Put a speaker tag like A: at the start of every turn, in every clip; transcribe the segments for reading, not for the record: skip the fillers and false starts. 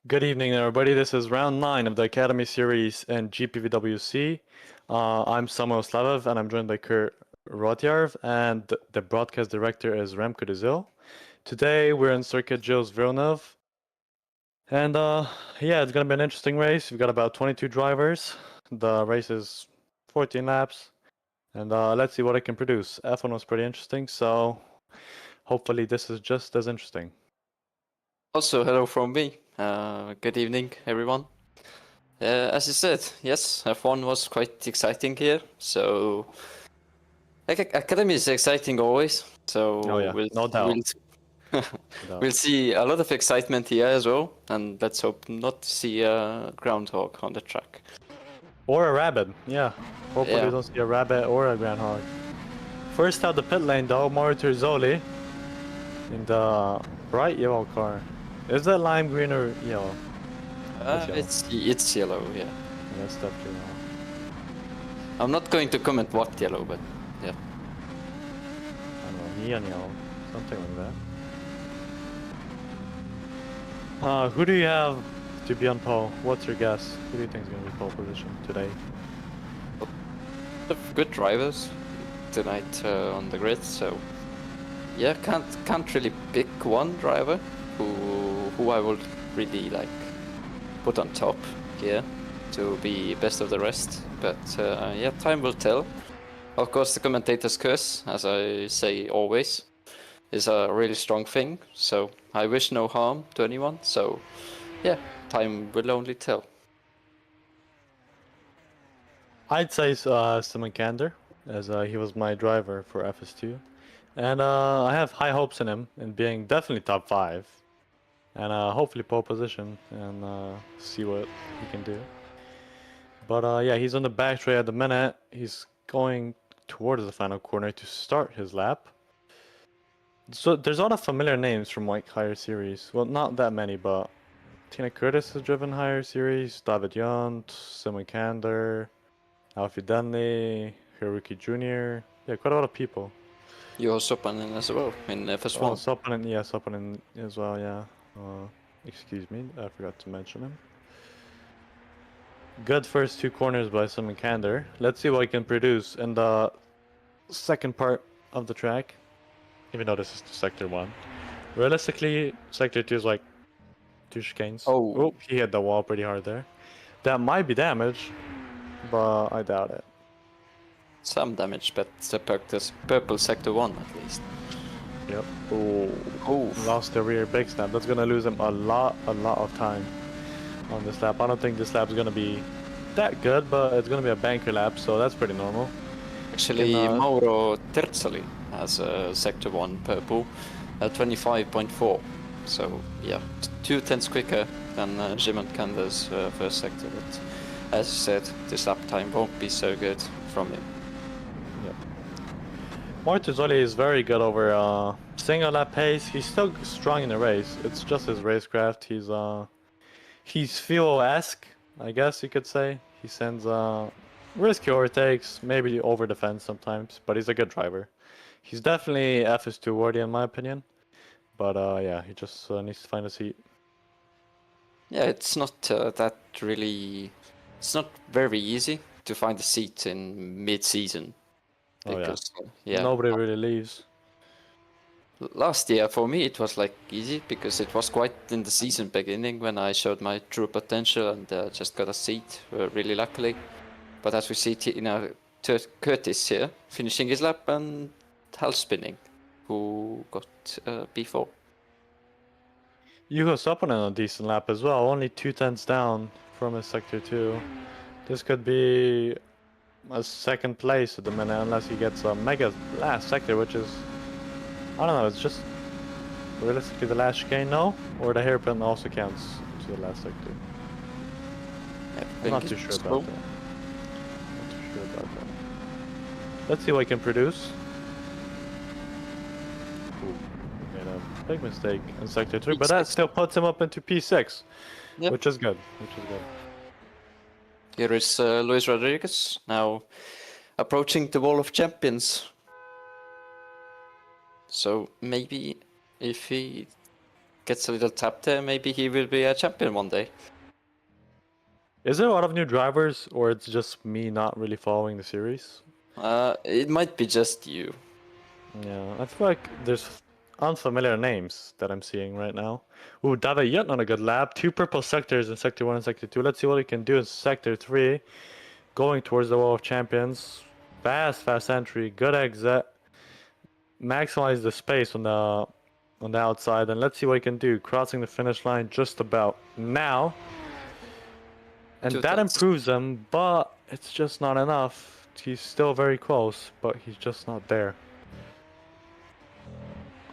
A: Good evening, everybody. This is round 9 of the Academy Series and GPVWC. I'm Samuil Slavev, and I'm joined by Kert Rohtjarv, and the broadcast director is Remco Zeeuw. Today, we're in Circuit Gilles Villeneuve. And yeah, it's going to be an interesting race. We've got about 22 drivers. The race is 14 laps. And let's see what it can produce. F1 was pretty interesting, so hopefully this is just as interesting.
B: Also, hello from me. Good evening, everyone. As you said, yes, F1 was quite exciting here. So, Academy is exciting always. So
A: Oh, yeah. No doubt.
B: We'll see a lot of excitement here as well. And let's hope not to see a groundhog on the track.
A: Or a rabbit, yeah. Hopefully we don't see a rabbit or a groundhog. First out the pit lane though, Mario Zoli in the bright yellow car. Is that lime green or yellow?
B: It's yellow, yeah.
A: Yeah, it's definitely yellow.
B: I'm not going to comment what yellow, but yeah.
A: I don't know, neon yellow, something like that. Who do you have to be on pole? What's your guess? Who do you think is going to be pole position today?
B: Good drivers tonight on the grid, so yeah, can't really pick one driver who I would really like put on top here to be best of the rest, but yeah, time will tell. Of course, the commentator's curse, as I say always, is a really strong thing. So I wish no harm to anyone. So yeah, time will only tell.
A: I'd say Simon as he was my driver for FS2. And I have high hopes in him in being definitely top 5. And hopefully pole position and see what he can do. But yeah, he's on the back straight at the minute. He's going towards the final corner to start his lap. So there's a lot of familiar names from like higher series. Well, not that many, but Tina Curtis has driven higher series, David Yount, Simon Kander, Alfie Dunley, Hiroki Jr. Yeah, quite a lot of people.
B: You're Sopanen as well in FS1.
A: Oh, Sopanen as well, yeah. Excuse me, I forgot to mention him. Good first 2 corners by Simon Kander. Let's see what he can produce in the second part of the track. Even though this is Sector 1. Realistically, Sector 2 is like 2 chicanes. Oh, he hit the wall pretty hard there. That might be damage, but I doubt it.
B: Some damage, but the purple Sector 1 at least.
A: Yep. Oh, lost the rear big snap. That's gonna lose him a lot of time on this lap. I don't think this lap's gonna be that good, but it's gonna be a banker lap, so that's pretty normal.
B: Actually, Mauro Terzoli has a Sector 1 purple at 25.4. So yeah, 2 tenths quicker than Simon Kander's first sector. But as I said, this lap time won't be so good from him.
A: Yep. Terzoli is very good over single lap pace. He's still strong in the race. It's just his racecraft. He's Philo-esque, I guess you could say. He sends risky overtakes, maybe over defense sometimes, but he's a good driver. He's definitely FS2 worthy in my opinion. But yeah, he just needs to find a seat.
B: Yeah, it's not that really. It's not very easy to find a seat in mid-season.
A: Because, yeah, nobody really leaves.
B: Last year for me it was like easy because it was quite in the season beginning when I showed my true potential and just got a seat really luckily. But as we see, Curtis here finishing his lap and half spinning, who got P4.
A: Juho Sopanen on a decent lap as well, only 2 tenths down from his Sector 2. This could be a second place at the minute unless he gets a mega last sector, which is, I don't know, it's just realistically the last chicane, no? Or the hairpin also counts to the last sector? I'm not too sure about that. Let's see what he can produce. Made a big mistake in Sector 3, but that still puts him up into P6, yep. Which is good.
B: Here is Luis Rodriguez, now approaching the Wall of Champions. So maybe if he gets a little tap there, maybe he will be a champion one day.
A: Is there a lot of new drivers, or it's just me not really following the series?
B: It might be just you.
A: Yeah, I feel like there's unfamiliar names that I'm seeing right now. Ooh, David Yount on a good lap. 2 purple sectors in Sector 1 and Sector 2. Let's see what he can do in Sector 3. Going towards the Wall of Champions. Fast entry. Good exit. Maximize the space on the outside. And let's see what he can do. Crossing the finish line just about now. And that improves him, but it's just not enough. He's still very close, but he's just not there.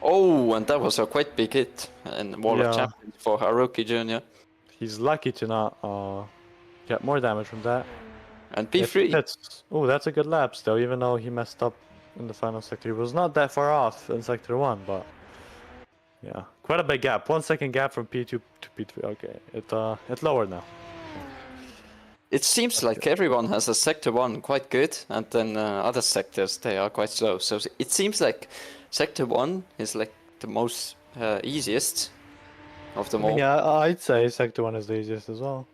B: Oh, and that was a quite big hit in Wall of Champions for Haruki Jr.
A: He's lucky to not get more damage from that.
B: And P3.
A: Oh, that's a good lap still, even though he messed up in the final sector. He was not that far off in Sector 1, but yeah, quite a big gap. 1 second gap from P2 to P3. Okay, it's lower now.
B: It seems like everyone has a Sector 1 quite good, and then other sectors, they are quite slow. So it seems like Sector 1 is like the most easiest of them all.
A: Yeah, I'd say Sector 1 is the easiest as well.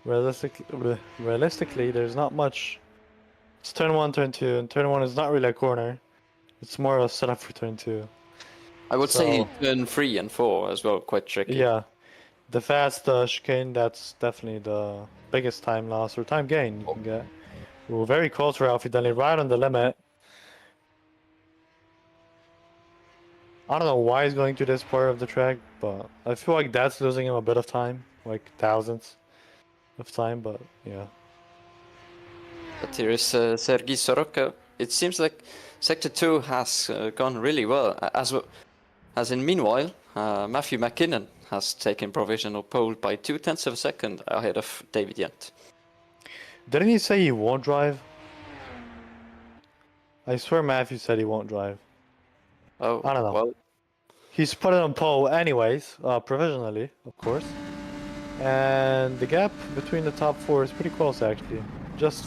A: Realistically, there's not much. It's turn 1, turn 2, and turn 1 is not really a corner. It's more of a setup for turn 2.
B: I would say turn 3 and 4 as well, quite tricky.
A: Yeah, the fast chicane, that's definitely the biggest time loss or time gain you can get. Ooh, very close for Alfie Dunley, right on the limit. I don't know why he's going to this part of the track, but I feel like that's losing him a bit of time, like thousandths of time, but yeah.
B: But here is Sergei Soroka. It seems like Sector 2 has gone really well. As in meanwhile, Matthew McKinnon has taken provisional pole by 0.2 of a second ahead of David Yent.
A: Didn't he say he won't drive? I swear Matthew said he won't drive.
B: Oh,
A: I don't know.
B: well,
A: He's put it on pole anyways, provisionally, of course. And the gap between the top four is pretty close actually. Just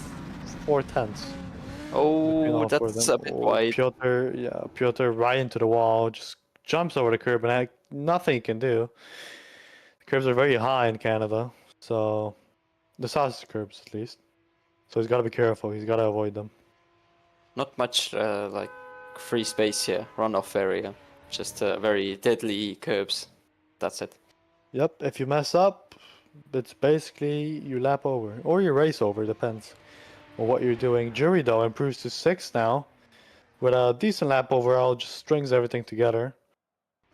A: 0.4.
B: oh, that's a bit wide.
A: Piotr right into the wall, just jumps over the curb and nothing he can do. The curbs are very high in Canada, so the sausage curbs at least. So he's got to be careful. He's got to avoid them.
B: Not much like free space here, runoff area. Just very deadly curbs. That's it.
A: Yep, if you mess up, it's basically you lap over or you race over, depends on what you're doing. Jury though improves to 6 now with a decent lap overall, just strings everything together.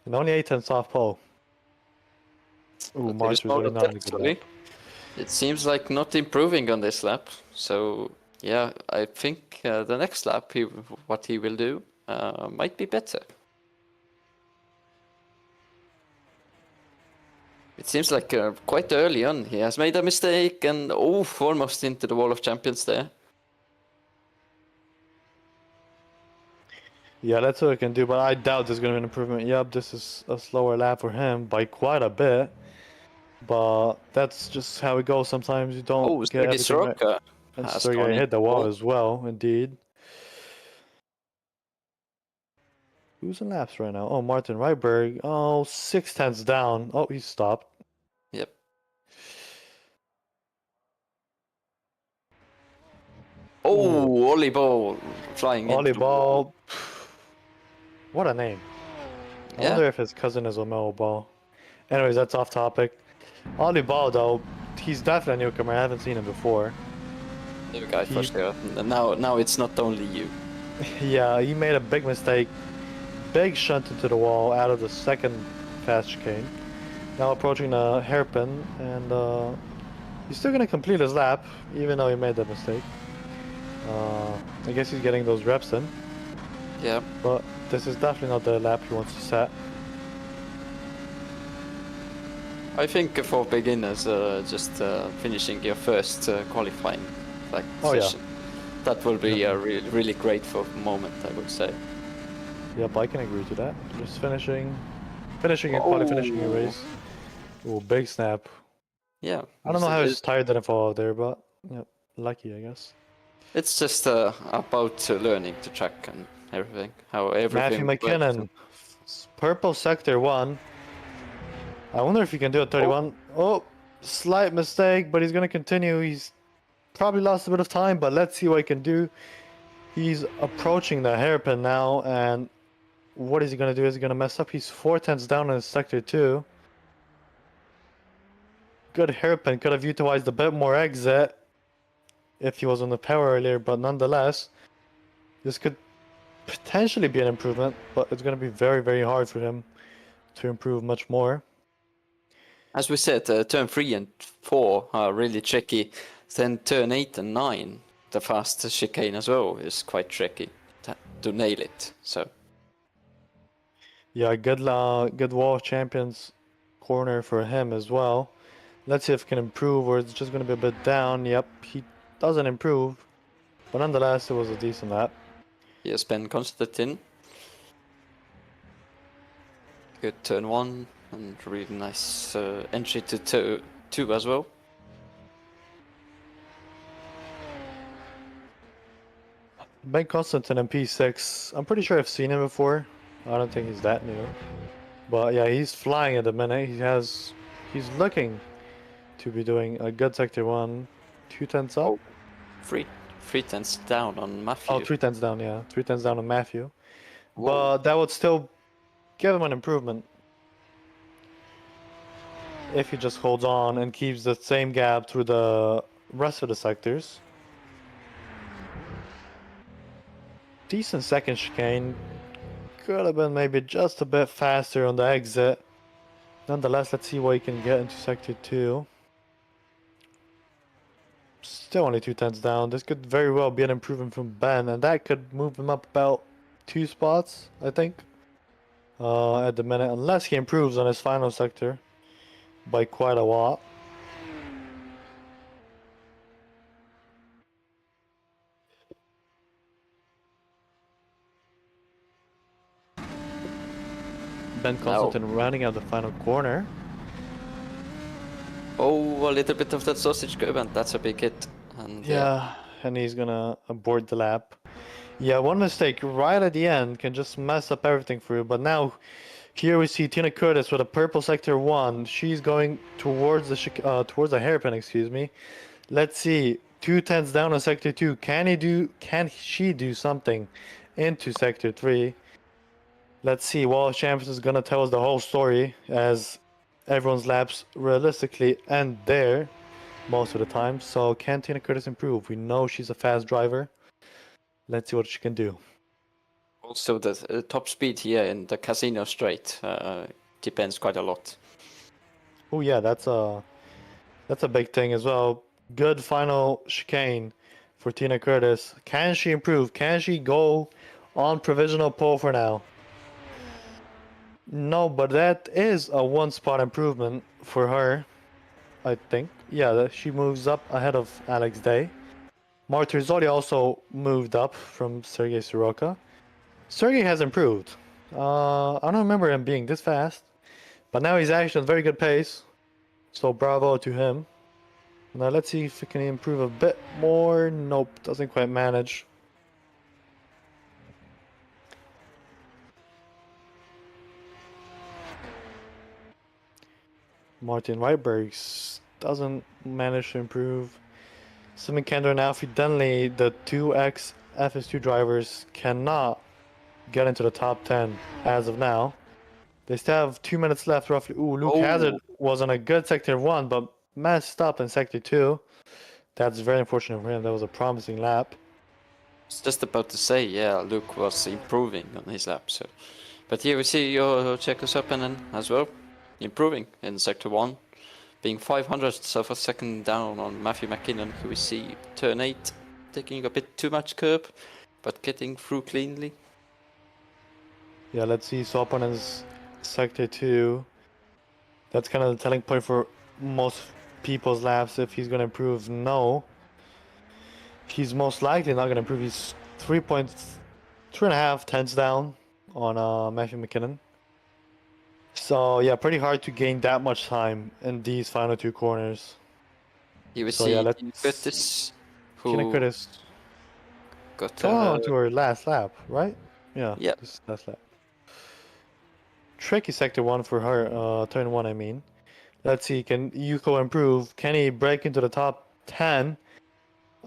A: And only 8 tenths off pole. Ooh, March was really not in a good lap.
B: It seems like not improving on this lap. So yeah, I think the next lap, what he will do might be better. It seems like quite early on he has made a mistake and almost into the wall of champions there.
A: Yeah, that's what I can do, but I doubt there's going to be an improvement. Yep, this is a slower lap for him by quite a bit. But that's just how it goes. Sometimes you don't get everything right. And Sergei hit the wall as well, indeed. Who's in laps right now? Oh, Martin Ryberg. Oh, 6 tenths down. Oh, he stopped.
B: Yep. Oh, Ollie Ball flying
A: Ollie
B: into
A: Ball. What a name. I
B: yeah.
A: wonder if his cousin is Omelo Ball. Anyways, that's off topic. Ollie Ball, though, he's definitely a newcomer. I haven't seen him before.
B: New guy for sure. Now it's not only you.
A: Yeah, he made a big mistake. Big shunt into the wall out of the second fast chicane. Now approaching the hairpin, and he's still gonna complete his lap, even though he made that mistake. I guess he's getting those reps in.
B: Yeah.
A: But this is definitely not the lap he wants to set.
B: I think for beginners, just finishing your first qualifying session, that will be a really grateful moment, I would say.
A: Yep, I can agree to that. Just finishing a quality, finishing a race. Oh, big snap.
B: Yeah.
A: I don't know how his tire didn't fall out there, but yep, lucky, I guess.
B: It's just about learning to track and everything. How everything.
A: Matthew McKinnon, purple sector 1. I wonder if he can do a 31. Oh, slight mistake, but he's gonna continue. He's probably lost a bit of time, but let's see what he can do. He's approaching the hairpin now, and what is he gonna do? Is he gonna mess up? He's 4 tenths down in sector 2. Good hairpin, could have utilized a bit more exit if he was on the power earlier, but nonetheless, this could potentially be an improvement, but it's gonna be very, very hard for him to improve much more.
B: As we said, turn 3 and 4 are really tricky. Then turn 8 and 9, the fast chicane as well, is quite tricky to nail it. So
A: yeah, good wall of champions corner for him as well. Let's see if he can improve, or it's just going to be a bit down. Yep, he doesn't improve, but nonetheless, it was a decent lap.
B: Here's Ben Constantine. Good turn 1 and really nice entry to 2 as well.
A: Ben Constantine in P6. I'm pretty sure I've seen him before. I don't think he's that new. But yeah, he's flying at the minute. He's looking to be doing a good sector 1. 2 tenths up.
B: 3 tenths down on Matthew.
A: Oh, 3 tenths down, yeah. 3 tenths down on Matthew.
B: Whoa.
A: But that would still give him an improvement if he just holds on and keeps the same gap through the rest of the sectors. decent second chicane. Could have been maybe just a bit faster on the exit. Nonetheless, let's see what he can get into Sector 2. Still only 2 tenths down. This could very well be an improvement from Ben, and that could move him up about 2 spots, I think. At the minute, unless he improves on his final sector by quite a lot. Ben Constantine rounding out the final corner.
B: Oh, a little bit of that sausage curb, and that's a big hit. And
A: yeah, and he's gonna abort the lap. Yeah, one mistake right at the end can just mess up everything for you. But now, here we see Tina Curtis with a purple sector 1. She's going towards the hairpin, excuse me. Let's see, 2 tenths down on sector 2. Can she do something into sector 3? Let's see. Wall of Champions is gonna tell us the whole story, as everyone's laps realistically end there most of the time. So can Tina Curtis improve? We know she's a fast driver. Let's see what she can do.
B: also, the top speed here in the Casino Straight depends quite a lot.
A: Oh yeah, that's a big thing as well. Good final chicane for Tina Curtis. Can she improve? Can she go on provisional pole for now? No, but that is a 1 spot improvement for her, I think. Yeah, she moves up ahead of Alex Day. Martirzoli also moved up from Sergei Soroka. Sergei has improved. I don't remember him being this fast, but now he's actually at a very good pace. So bravo to him. Now let's see if he can improve a bit more. Nope, doesn't quite manage. Martin Weitbergs doesn't manage to improve. Simon Kender and Alfie Denley, the 2X FS2 drivers, cannot get into the top 10 as of now. They still have 2 minutes left roughly. Ooh, Luke Hazard was on a good sector 1, but messed up in sector 2. That's very unfortunate for him. That was a promising lap.
B: I was just about to say, yeah, Luke was improving on his lap. So, but here we see your Czechoslovakian as well, improving in sector 1, being 500ths of a second down on Matthew McKinnon, who we see turn 8, taking a bit too much curb, but getting through cleanly.
A: Yeah, let's see Sopanen's sector 2. That's kind of the telling point for most people's laps. If he's going to improve, no. He's most likely not going to improve. He's 3.5 tenths down on Matthew McKinnon. So yeah, pretty hard to gain that much time in these final 2 corners.
B: Here we see Curtis,
A: Tina Curtis
B: got
A: on to her last lap, right? Yeah,
B: yep.
A: This is last lap. Tricky sector 1 for her, turn 1 I mean. Let's see, can Yuko improve? Can he break into the top 10?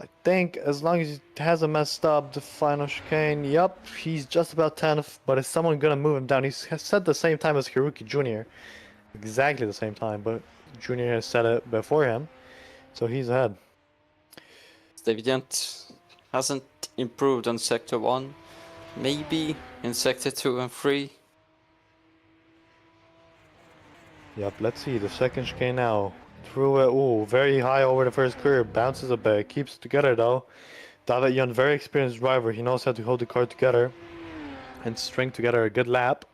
A: I think as long as he hasn't messed up the final chicane, yep, he's just about 10th, but is someone gonna move him down? He has said the same time as Hiroki Jr. Exactly the same time, but Jr. has said it before him, so he's ahead.
B: Davidiant hasn't improved on sector 1, maybe in sector 2 and 3.
A: Yep, let's see, the second chicane now. Through it, ooh, very high over the first curve, bounces a bit, keeps it together though. David Young, very experienced driver, he knows how to hold the car together and string together a good lap.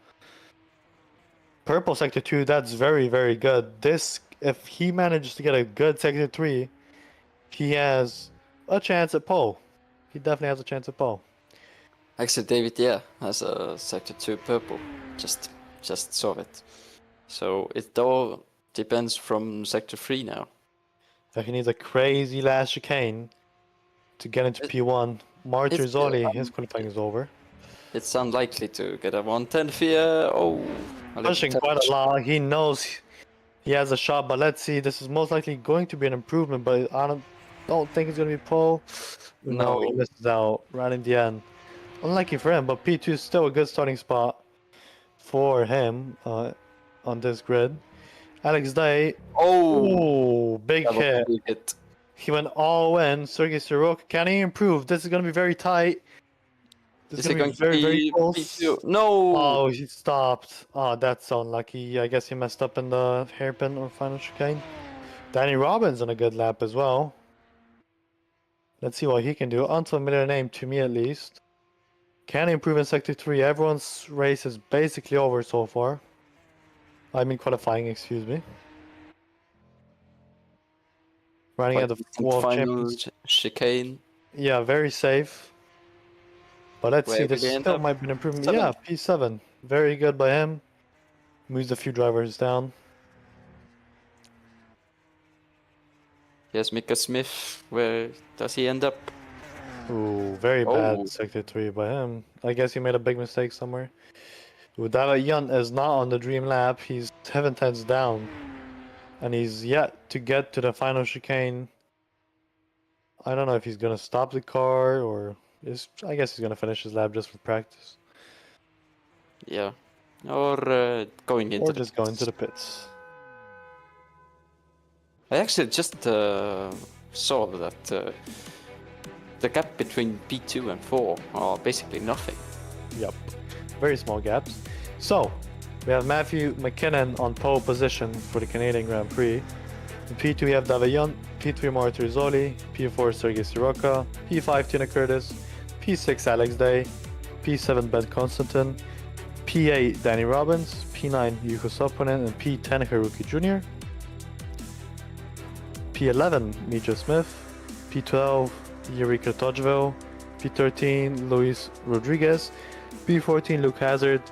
A: Purple sector 2, that's very, very good. This, if he manages to get a good sector 3, he has a chance at pole. He definitely has a chance at pole.
B: Actually, David, yeah, has a sector 2 purple. Just saw it. So it all depends from sector 3 now.
A: So he needs a crazy last chicane to get into P1. Martirzoli, his qualifying is over.
B: It's unlikely to get a 110th here. Oh,
A: pushing quite a lot. He knows he has a shot, but let's see. This is most likely going to be an improvement, but I don't think it's going to be pole. No, he misses out right in the end. Unlucky for him, but P2 is still a good starting spot for him on this grid. Alex Day. Oh, big hit. He went all in. Sergei Soroka, can he improve? This is going to be very tight. This
B: Is
A: is
B: it
A: gonna
B: going
A: be
B: to
A: very, very
B: be
A: close.
B: P2? No!
A: Oh, he stopped. Oh, that's so unlucky. I guess he messed up in the hairpin or final chicane. Danny Robbins on a good lap as well. Let's see what he can do. Unfamiliar name to me at least. Can he improve in Sector 3? Everyone's race is basically over so far. I mean qualifying, excuse me. Running at the Wall of
B: final
A: Champions.
B: chicane.
A: Yeah, very safe. But let's see,
B: Where
A: this
B: will he end
A: still
B: up?
A: might be an improvement.
B: 7.
A: Yeah, P7. Very good by him. Moves a few drivers down.
B: Here's Mika Smith. Where does he end up?
A: Ooh, very
B: Oh.
A: bad Sector 3 by him. I guess he made a big mistake somewhere. Ooh, Yunt is not on the dream lap. He's 7 tenths down. And he's yet to get to the final chicane. I don't know if he's gonna stop the car or I guess he's gonna finish his lap just for practice.
B: Yeah. Or going into
A: Or just go into the pits.
B: I actually just saw that the gap between P2 and 4 are basically nothing.
A: Yep. Very small gaps. So, we have Matthew McKinnon on pole position for the Canadian Grand Prix. In P2 we have Davayant, P3 Marta Rizzoli, P4 Sergei Sirocca, P5 Tina Curtis, P6 Alex Day, P7 Ben Constantin, P8 Danny Robbins, P9 Yuko Soponen, and P10 Haruki Jr. P11 Mija Smith, P12 Yuri Kratochville, P13 Luis Rodriguez, P14 Luke Hazard,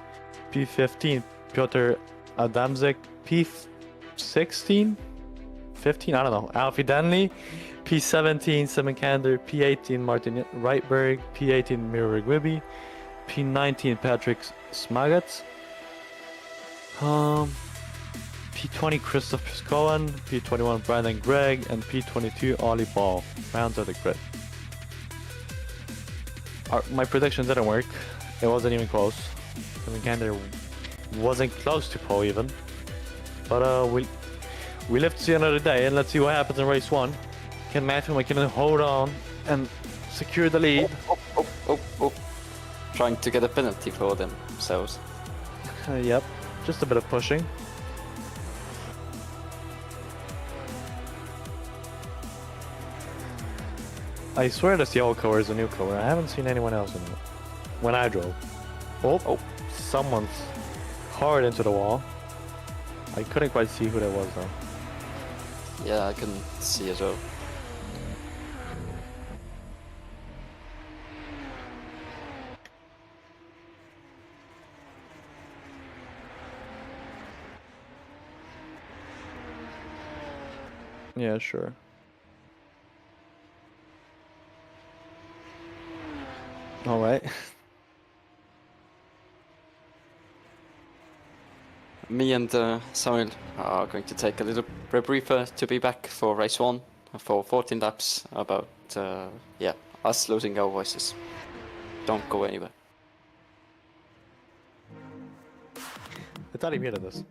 A: P15 Piotr Adamczyk, P16? 15? I don't know. Alfie Danley, P17 Simon Kander, P18 Martin Reitberg, P18 Miro Rigwibi, P19 Patrick Smagats, P20 Christoph Piskowan, P21 Brandon Gregg, and P22 Ollie Ball. Rounds of the grid. My prediction didn't work. It wasn't even close. Simon Kander wasn't close to pole even. But we live to see another day, and let's see what happens in race 1. Can Matthew McKinnon hold on and secure the lead?
B: Oh. Trying to get a penalty for themselves.
A: Yep, just a bit of pushing. I swear this yellow color is a new color. I haven't seen anyone else in it when I drove. Oh, someone's hard into the wall. I couldn't quite see who that was though.
B: Yeah, I can see as well.
A: Yeah, sure. All right.
B: Me and Samuil are going to take a little rebriefer to be back for race 1 for 14 laps about us losing our voices. Don't go anywhere.
A: I thought he muted this.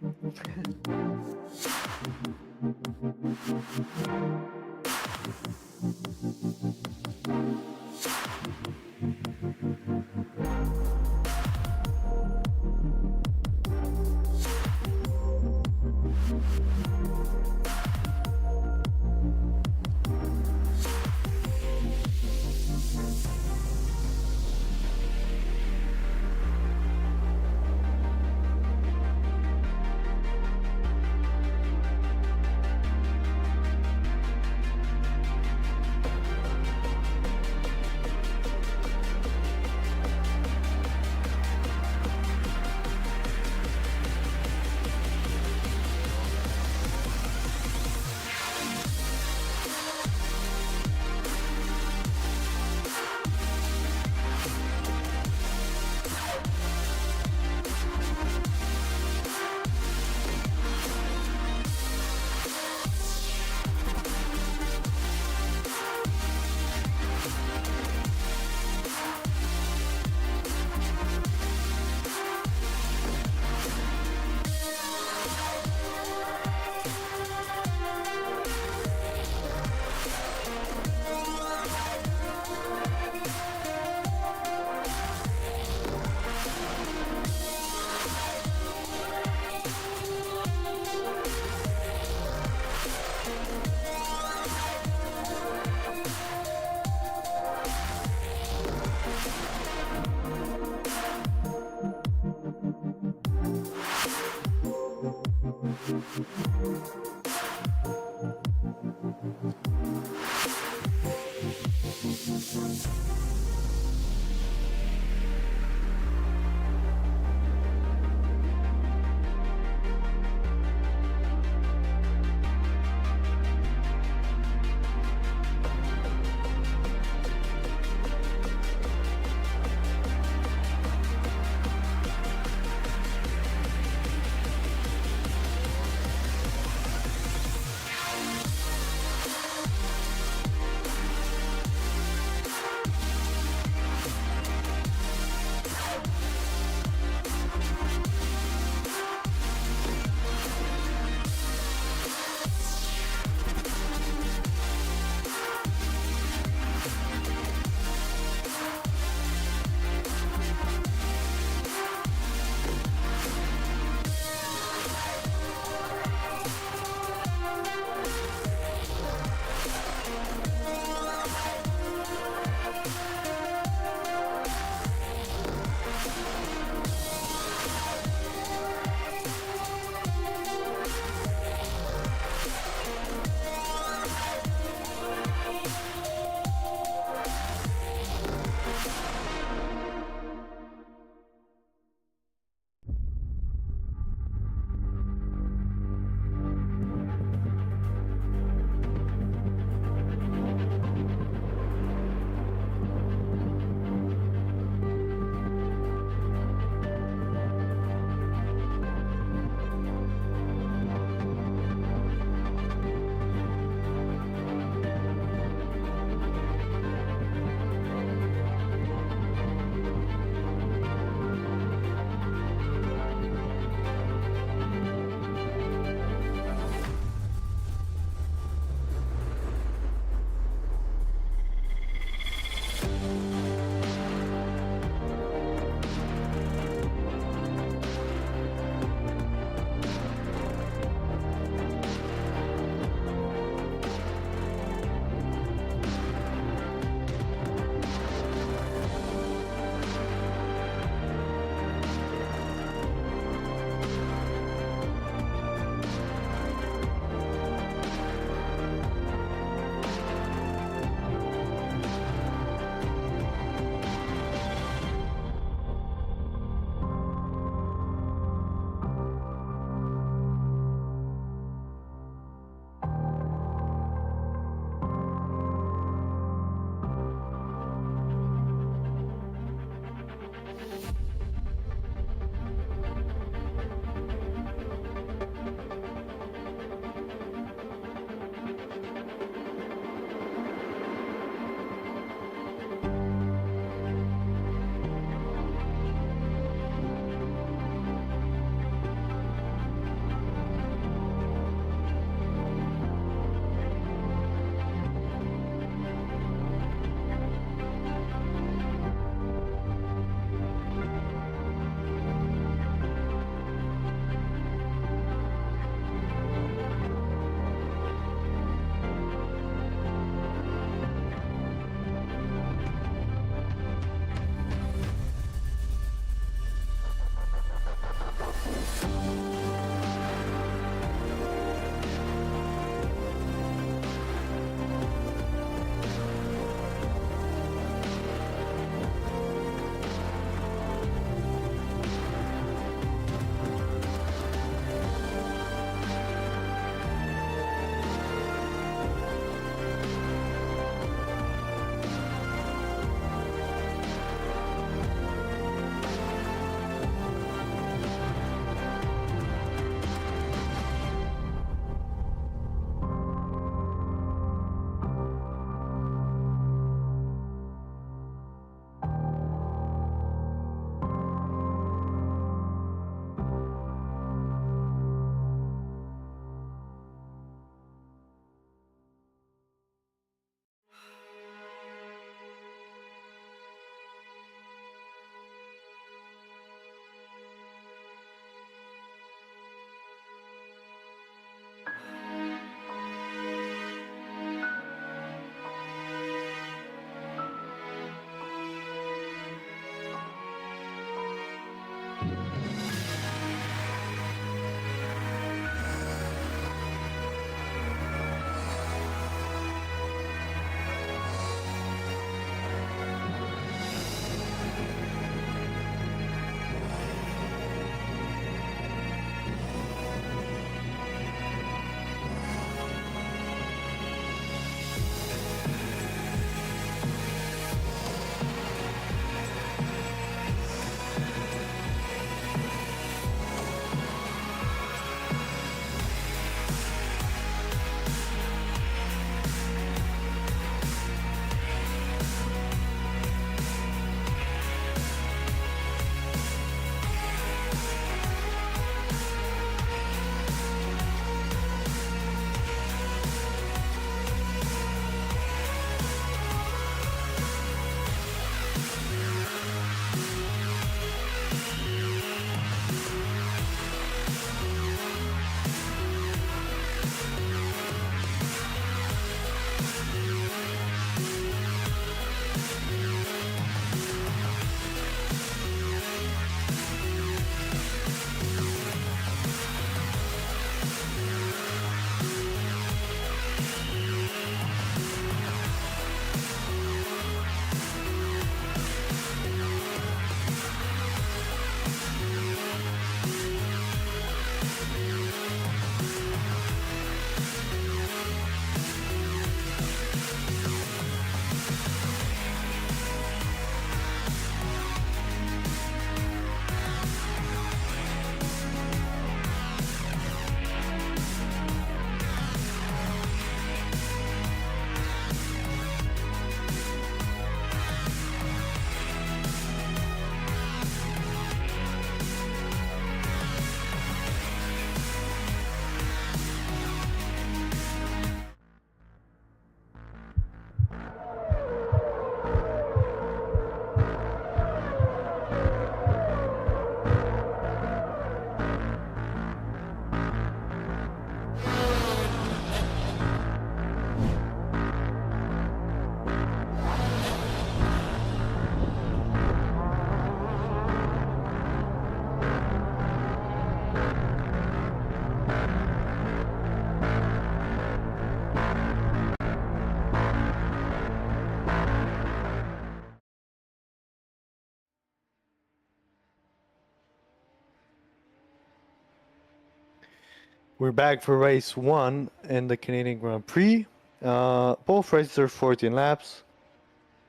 A: We're back for race 1 in the Canadian Grand Prix. Both races are 14 laps.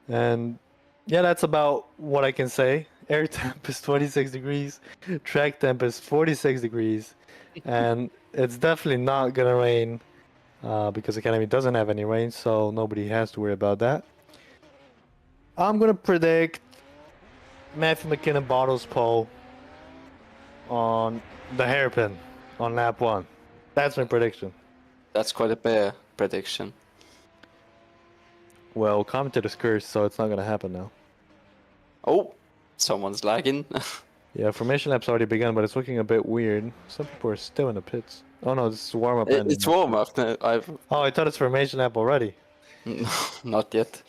A: And yeah, that's about what I can say. Air temp is 26 degrees, track temp is 46 degrees, and it's definitely not gonna rain because Academy doesn't have any rain, so nobody has to worry about that. I'm gonna predict Matthew McKinnon bottles pole on the hairpin on lap 1. That's my prediction.
B: That's quite a bare prediction.
A: Well, commentator's cursed, so it's not gonna happen now.
B: Oh, someone's lagging.
A: Yeah, formation lap's already begun, but it's looking a bit weird. Some people are still in the pits. Oh no, this is warm up.
B: It's warm up. No,
A: Oh, I thought it's formation lap already.
B: Not yet.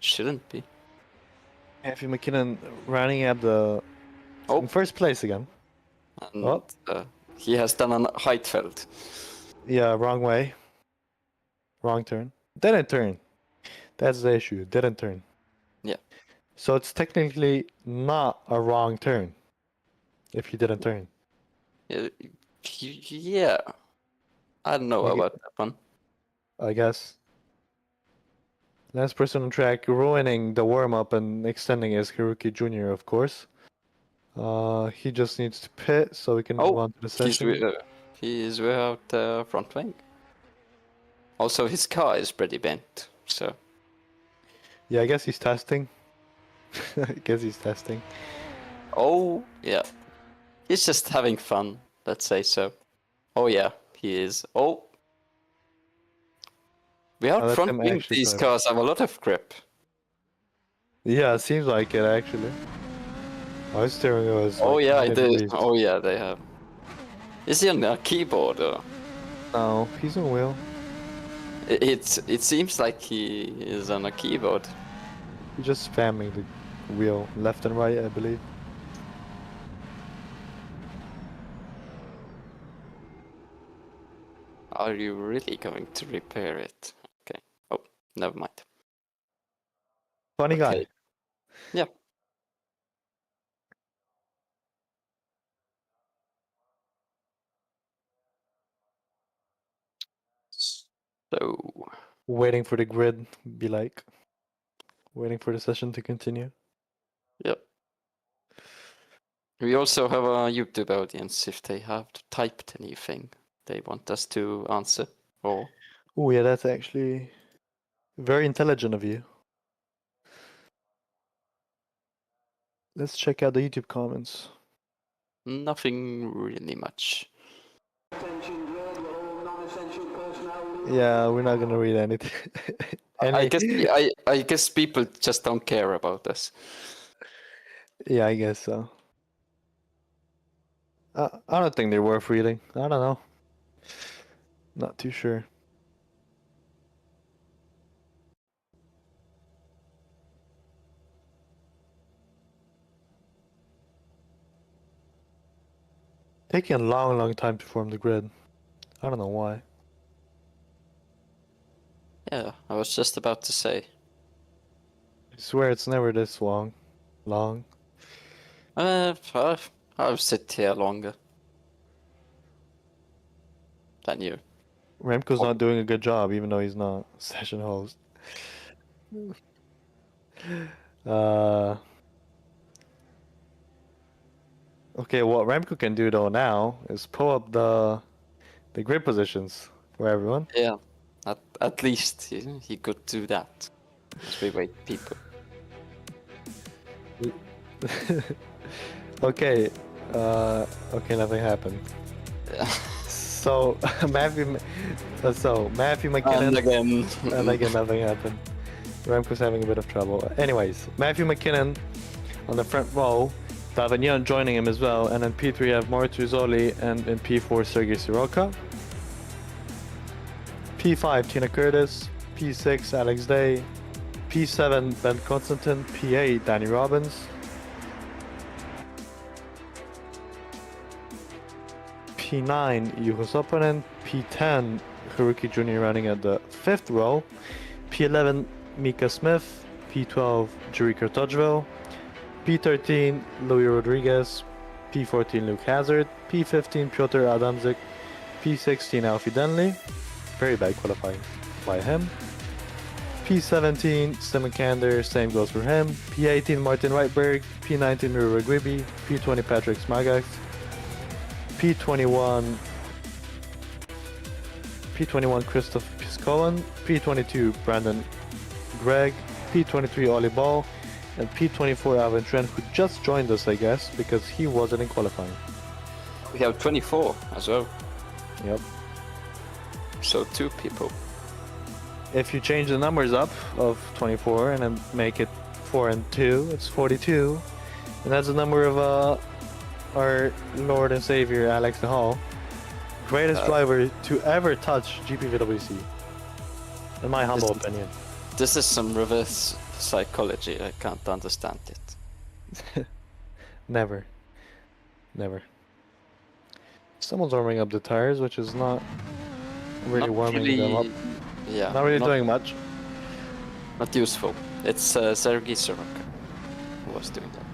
B: Shouldn't be.
A: Matthew McKinnon running at the in first place again.
B: And,
A: Oh.
B: he has done a Heidfeld.
A: Yeah, wrong way. Wrong turn. Didn't turn. That's the issue. Didn't turn.
B: Yeah.
A: So it's technically not a wrong turn if you didn't turn.
B: Yeah. I don't know
A: Okay.
B: about that one.
A: I guess. Last person on track, ruining the warm-up and extending is Haruki Jr., of course. He just needs to pit so we can move on to the session.
B: He is without front wing. Also, his car is pretty bent, so...
A: Yeah, I guess he's testing. I guess he's testing.
B: Oh, yeah. He's just having fun, let's say so. Oh, yeah, he is. Oh! Without
A: let
B: front
A: him
B: wing,
A: actually
B: these
A: drive.
B: cars have a lot of grip.
A: Yeah, it seems like it actually. Oh, his steering wheel is
B: Oh,
A: like
B: yeah,
A: 90
B: it is.
A: degrees.
B: Oh, yeah, they have. Is he on a keyboard or?
A: No, he's on wheel.
B: It seems like he is on a keyboard.
A: He's just spamming the wheel left and right, I believe.
B: Are you really going to repair it? Okay. Oh, never mind.
A: Funny guy.
B: Okay. Yeah. So,
A: Waiting for the grid, be like. Waiting for the session to continue.
B: yep. We also have a YouTube audience if they have typed anything they want us to answer. Or
A: Oh yeah, that's actually very intelligent of you. Let's check out the YouTube comments.
B: nothing really much.
A: Yeah, we're not gonna read anything.
B: I guess people just don't care about us.
A: Yeah, I guess so. I don't think they're worth reading. I don't know. Not too sure. Taking a long time to form the grid. I don't know why.
B: Yeah, I was just about to say.
A: I swear it's never this long.
B: I'll sit here longer than you.
A: Remco's not doing a good job, even though he's not session host. Okay, what Remco can do though now is pull up the grid positions for everyone.
B: Yeah, at least he could do that. As we wait people.
A: Okay, okay, nothing happened.
B: Yeah.
A: So Matthew McKinnon,
B: And again.
A: and again nothing happened. Remco's having a bit of trouble. Anyways, Matthew McKinnon on the front row, Davignon joining him as well, and then P3 you have Maurizio Zoli, and in P4 Sergei Soroka. P5 Tina Curtis, P6 Alex Day, P7 Ben Constantin, P8 Danny Robbins, P9 Juho Sopanen, P10 Haruki Jr. running at the 5th row, P11 Mika Smith, P12 Jericho Todgeville, P13 Louis Rodriguez, P14 Luke Hazard, P15 Piotr Adamczyk, P16 Alfie Denley, very bad qualifying by him. P17 Simon Kander, same goes for him. P18 Martin Reitberg, P19 Rura Gwibi, P20 Patrick Smagax, P21 Christoph Piskolen, P22 Brandon Gregg, P23 Ollie Ball, and P24 Alvin Trent, who just joined us, I guess, because he wasn't in qualifying.
B: We have 24 as well.
A: Yep.
B: So 2 people.
A: If you change the numbers up of 24 and then make it 4 and 2, it's 42. And that's the number of our Lord and Savior, Alex de Hall. Greatest driver to ever touch GPVWC. In my humble opinion.
B: This is some reverse psychology. I can't understand it.
A: Never. Never. Someone's warming up the tires, which is not really warming them up.
B: Yeah.
A: Not really doing much.
B: Not useful. It's Sergei Soroka who was doing that.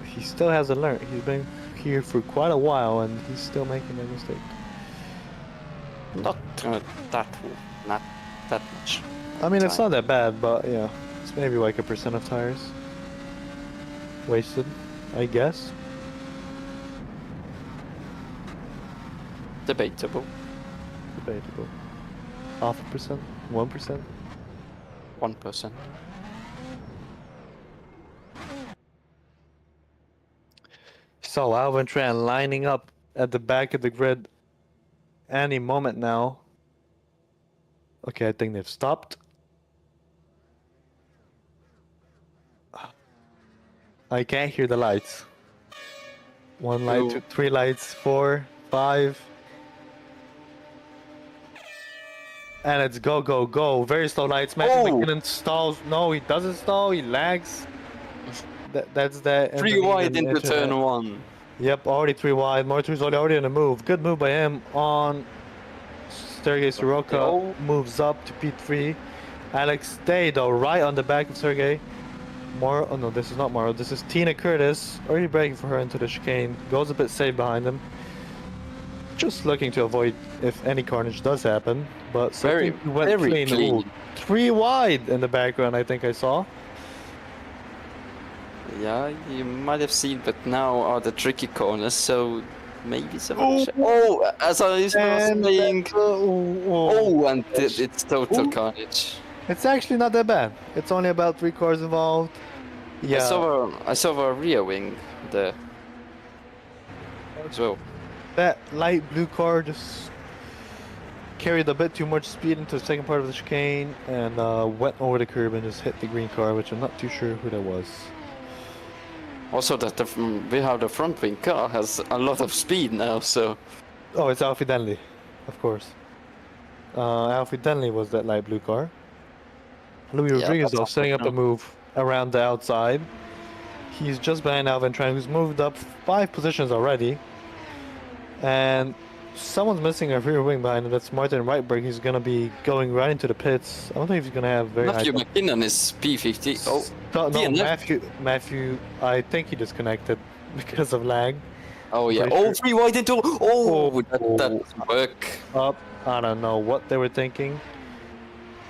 A: He still hasn't learned. He's been here for quite a while and he's still making a mistake.
B: Not that much.
A: I mean, it's not that bad, but yeah, it's maybe like 1% of tires wasted, I guess.
B: Debatable.
A: Debatable. 0.5%? 1%?
B: 1%.
A: So Alvin Tran lining up at the back of the grid any moment now. Okay, I think they've stopped. I can't hear the lights. 1 light,
B: Ooh.
A: 2, 3 lights, 4, 5. And it's go, go, go. Very slow lights. Matthew McKinnon stalls. No, he doesn't stall. He lags. That's the...
B: 3 wide into turn 1.
A: Yep, already 3 wide. Mortu's already on the move. Good move by him on Sergei Soroka.
B: Oh.
A: Moves up to P3. Alex stay though, right on the back of Sergei. Oh no, this is not Morrow. This is Tina Curtis. Already braking for her into the chicane. Goes a bit safe behind him. Just looking to avoid if any carnage does happen. But
B: Very clean.
A: Ooh, 3 wide in the background, I think I saw.
B: Yeah, you might have seen, but now are the tricky corners, so maybe some.
A: Oh.
B: As I was
A: And
B: saying. And
A: It's-
B: it's total
A: Ooh.
B: carnage.
A: It's actually not that bad. It's only about 3 cars involved. Yeah.
B: I saw a rear wing there as well.
A: That light blue car just carried a bit too much speed into the second part of the chicane and went over the curb and just hit the green car, which I'm not too sure who that was.
B: Also, that we have the front wing car has a lot of speed now, so.
A: Oh, it's Alfie Denley, of course. Alfie Denley was that light blue car. Louis Rodriguez though, setting up a move around the outside. He's just behind Alvin Tran, who's moved up 5 positions already. And someone's missing a rear wing behind him. That's Martin Reitberg. He's gonna be going right into the pits. I don't think he's gonna have very
B: Matthew
A: high.
B: McKinnon is P50. Oh,
A: No,
B: DNF.
A: Matthew. I think he disconnected because of lag.
B: oh yeah.
A: Pretty
B: Oh,
A: sure.
B: 3 wide into. Oh, that doesn't work.
A: Up. I don't know what they were thinking.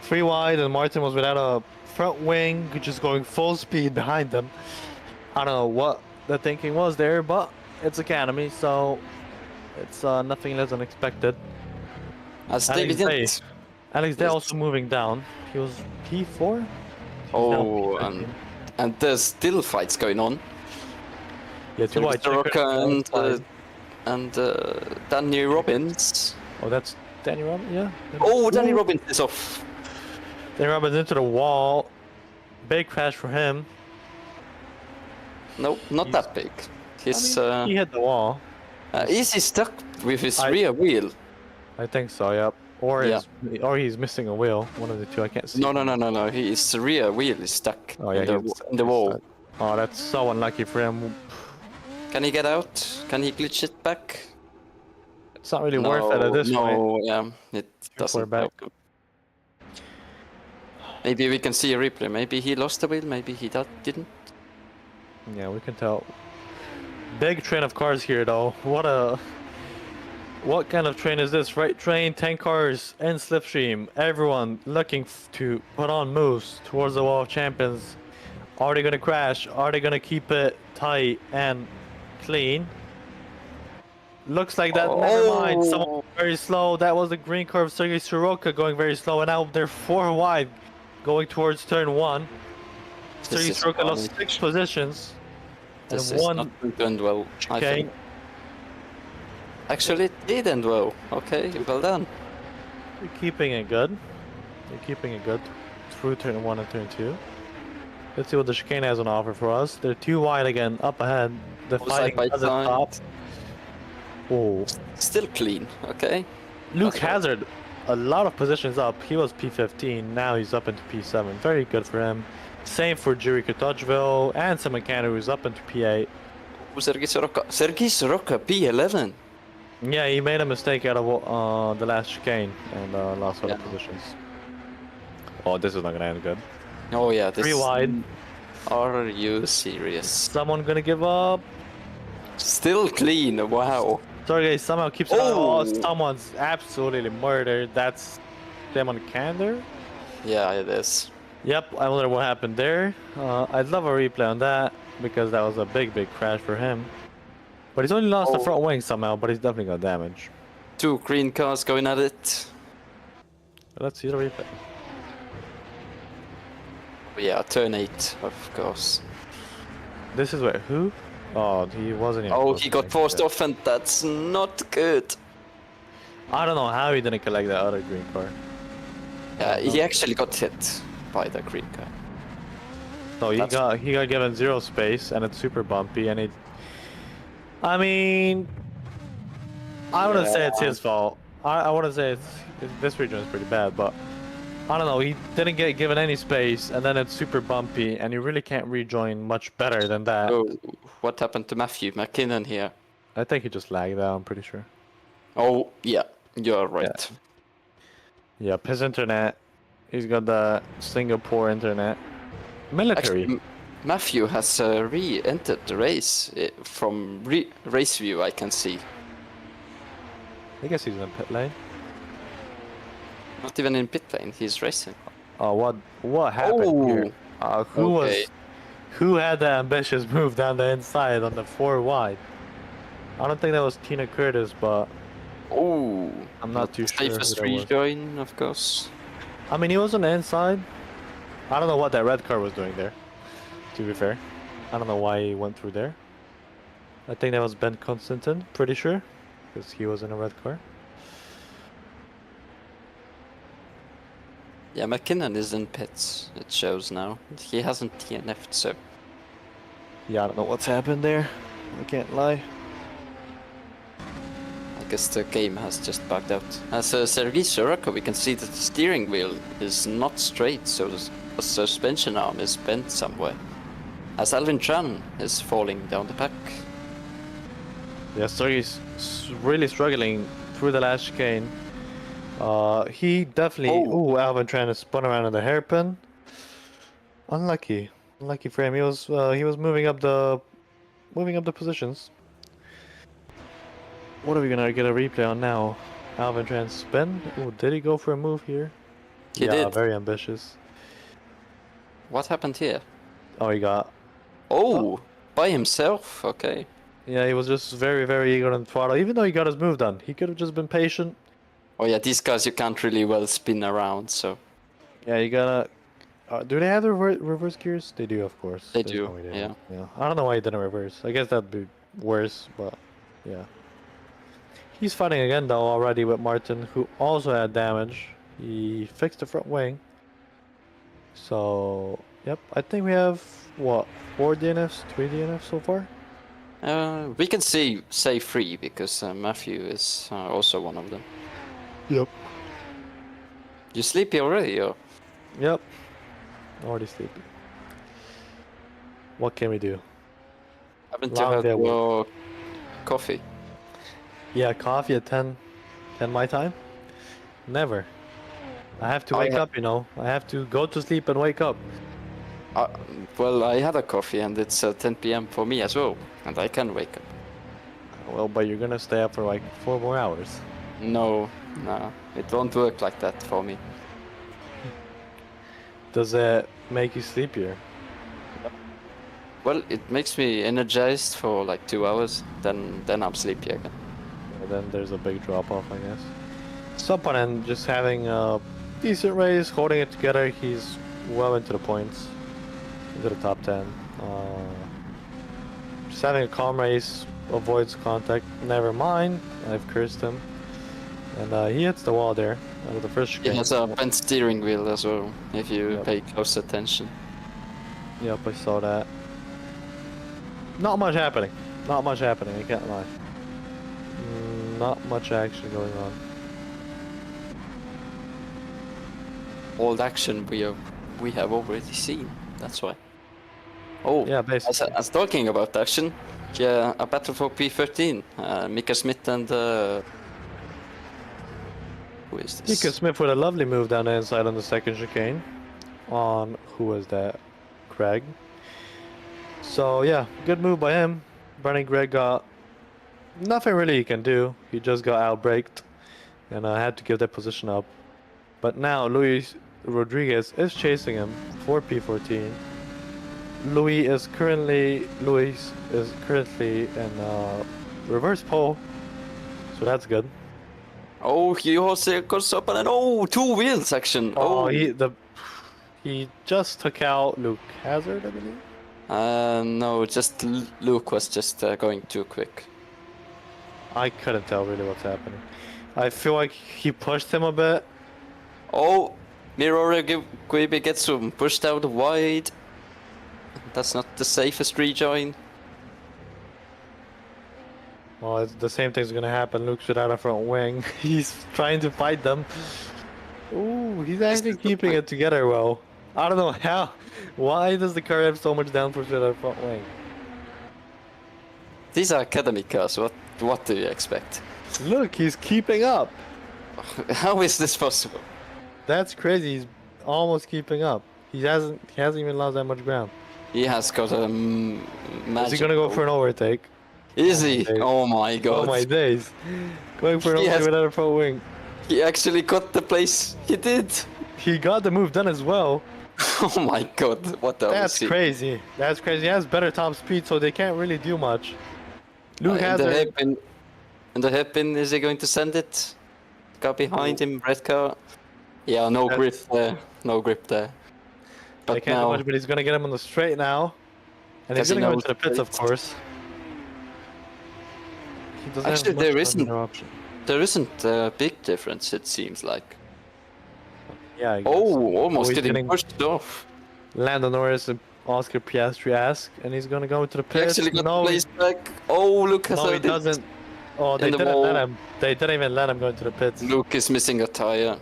A: 3 wide, and Martin was without a front wing, just going full speed behind them. I don't know what the thinking was there, but it's Academy, so it's nothing less than expected.
B: As
A: Alex
B: David
A: Day.
B: didn't.
A: Alex Day also moving down. He was P4?
B: Oh,
A: P13.
B: and there's still fights going on.
A: Yeah, 2 wide.
B: Soroka and Danny Robbins.
A: Oh, that's Danny Robbins, yeah.
B: Oh, Danny Robbins is off.
A: Danny Robbins into the wall. Big crash for him.
B: No, not that big. He's
A: he hit the wall.
B: is he stuck with his rear wheel?
A: I think so, yeah. Or
B: Yeah.
A: he's missing a wheel. One of the two. I can't see.
B: No. His rear wheel is stuck
A: Oh yeah,
B: in the wall.
A: Oh, that's so unlucky for him.
B: Can he get out? Can he glitch it back?
A: It's not really worth it at this point.
B: No, yeah, it doesn't.
A: back.
B: Help him. Maybe we can see a replay. Maybe he lost the wheel. Maybe he didn't.
A: Yeah, we can tell. Big train of cars here, though. What kind of train is this? Right train, 10 cars, and slipstream. Everyone looking to put on moves towards the wall of champions. Are they gonna crash? Are they gonna keep it tight and clean? Looks like that. Never mind. Someone very slow. That was the green curve. Sergei Soroka going very slow, and now they're 4 wide, going towards turn 1. Sergei Soroka lost 6 positions.
B: This
A: and
B: is
A: 1
B: not going well. I
A: chicane.
B: think. Actually, it did end well. Okay, well done.
A: They're keeping it good. They're keeping it good through turn 1 and turn 2. Let's see what the chicane has on offer for us. They're 2 wide again, up ahead. The fighting doesn't stop. Oh.
B: Still clean, okay.
A: Luke Hazard, a lot of positions up. He was P15, now he's up into P7. Very good for him. Same for Jiri Kotochville and Simon Canner, who's up into P8.
B: Sergei Soroka. Sergei Soroka, P11.
A: Yeah, he made a mistake out of the last chicane and lost all the positions. Oh, this is not gonna end good.
B: Oh yeah, this
A: 3 wide.
B: Are you serious?
A: Someone gonna give up?
B: Still clean, wow.
A: Sergey somehow keeps it on. Oh, someone's absolutely murdered. That's them on Kander?
B: Yeah, it is.
A: Yep, I wonder what happened there. I'd love a replay on that because that was a big crash for him. But he's only lost the front wing somehow, but he's definitely got damage.
B: 2 green cars going at it.
A: Let's see the replay.
B: Yeah, turn 8, of course.
A: This is where who? Oh, he wasn't even.
B: Oh, he got forced off, and that's not good.
A: I don't know how he didn't collect that other green car.
B: Yeah, he actually got hit by the green car.
A: So he got given 0 space, and it's super bumpy, and it. I mean, I wouldn't say it's his fault. I wouldn't say this region is pretty bad, but I don't know. He didn't get given any space, and then it's super bumpy, and you really can't rejoin much better than that.
B: Oh, what happened to Matthew McKinnon here?
A: I think he just lagged out. I'm pretty sure.
B: Oh yeah, you're right.
A: Yeah. Yep, his internet. He's got the Singapore internet. Military.
B: Actually, Matthew has re-entered the race from race view. I can see.
A: I guess he's in pit lane.
B: Not even in pit lane. He's racing.
A: Oh, what happened here? Who had the ambitious move down the inside on the 4 wide? I don't think that was Tina Curtis, but I'm not too sure.
B: Safest rejoin, of course.
A: I mean, he was on the inside. I don't know what that red car was doing there. To be fair, I don't know why he went through there. I think that was Ben Constantin, pretty sure, because he was in a red car.
B: Yeah, McKinnon is in pits, it shows now. He hasn't TNF'd, so...
A: Yeah, I don't know what's happened there. I can't lie.
B: I guess the game has just bugged out. As Sergei Soroka, we can see that the steering wheel is not straight, so the suspension arm is bent somewhere. As Alvin Chan is falling down the pack.
A: Yeah, Sergei's really struggling through the last chicane. He definitely. Oh, Alvin trying to spun around in the hairpin. Unlucky for him. He was moving up the positions. What are we gonna get a replay on now? Alvin trying to spin. Oh, did he go for a move here?
B: He did.
A: Very ambitious.
B: What happened here?
A: Oh, he got.
B: By himself. Okay.
A: Yeah, he was just very eager on throttle. Even though he got his move done, he could have just been patient.
B: Oh yeah, these guys you can't really well spin around, so...
A: Yeah, you gotta... do they have the reverse gears? They do, of course.
B: They do, yeah.
A: I don't know why he didn't reverse. I guess that'd be worse, but yeah. He's fighting again, though, already with Martin, who also had damage. He fixed the front wing. So, yep, I think we have, what, 4 DNFs, 3 DNFs so far?
B: We can say 3, because Matthew is also one of them.
A: Yep.
B: You sleepy already, or?
A: Yep. Already sleepy. What can we do?
B: Haven't you had your coffee?
A: Yeah, coffee at 10 my time? Never. I have to wake up, you know. I have to go to sleep and wake up.
B: Well, I had a coffee and it's 10 p.m. for me as well, and I can wake up.
A: Well, but you're gonna stay up for like 4 more hours.
B: No, no, it won't work like that for me.
A: Does it make you sleepier?
B: Well, it makes me energized for like 2 hours, then I'm sleepy again.
A: And then there's a big drop off, I guess. Sopanen just having a decent race, holding it together. He's well into the points, into the top 10. Just having a calm race, avoids contact. Never mind, I've cursed him. And he hits the wall there out of the first
B: He
A: chicane.
B: has a bent steering wheel as well, if you
A: Yep.
B: pay close attention.
A: Yep, I saw that. Not much happening. Not much happening, I can't lie. Not much action going on.
B: All the action we have already seen, that's why. Oh,
A: Yeah, basically.
B: as talking about action, yeah, a battle for P13. Mika Smith and who is this?
A: Mika Smith with a lovely move down the inside on the second chicane. On, who was that? Craig. So yeah, good move by him. Bernie Greg got nothing really he can do. He just got outbraked and had to give that position up. But now Luis Rodriguez is chasing him for P14. Luis is currently in reverse pole, so that's good.
B: Oh, he also goes up and oh, 2 wheels action. Oh,
A: He just took out Luke Hazard, I believe.
B: No, just Luke was just going too quick.
A: I couldn't tell really what's happening. I feel like he pushed him a bit.
B: Oh, Mirror Guibi gets him pushed out wide. That's not the safest rejoin.
A: Well, the same thing's gonna happen. Luke's without a front wing. He's trying to fight them. Ooh, he's actually keeping it together well. I don't know how. Why does the car have so much downforce without a front wing?
B: These are academy cars. What do you expect?
A: Look, he's keeping up.
B: How is this possible?
A: That's crazy. He's almost keeping up. He hasn't even lost that much ground.
B: He has got a magic.
A: Is he gonna go for an overtake?
B: Is
A: Oh my
B: he?
A: days.
B: Oh my god.
A: Oh my days. Going for an
B: He
A: overtake
B: has-
A: without a front wing.
B: He actually got the place. He did.
A: He got the move done as well.
B: Oh my god. What the
A: That's crazy. That's crazy. He has better top speed, so they can't really do much. Luke has
B: in the hairpin, is he going to send it? Got behind him, red car. Yeah, no grip there. No grip there.
A: They
B: But
A: can't do
B: now,
A: much, but he's gonna get him on the straight now. And he's
B: Does he
A: gonna go
B: know
A: into the pits, of
B: straight?
A: course. He doesn't
B: Actually,
A: have much
B: there
A: of
B: isn't.
A: another option.
B: there isn't a big difference, it seems like.
A: Yeah, I guess.
B: Oh, almost
A: he's
B: getting
A: getting-
B: pushed off.
A: Lando Norris and Oscar Piastri and he's gonna go into the
B: He
A: pits.
B: actually got
A: No,
B: the place back. Oh, Luke has
A: no, he
B: a-
A: doesn't. Oh, they
B: in the
A: didn't
B: wall.
A: let him. They didn't even let him go into the pits.
B: Luke is missing a tire.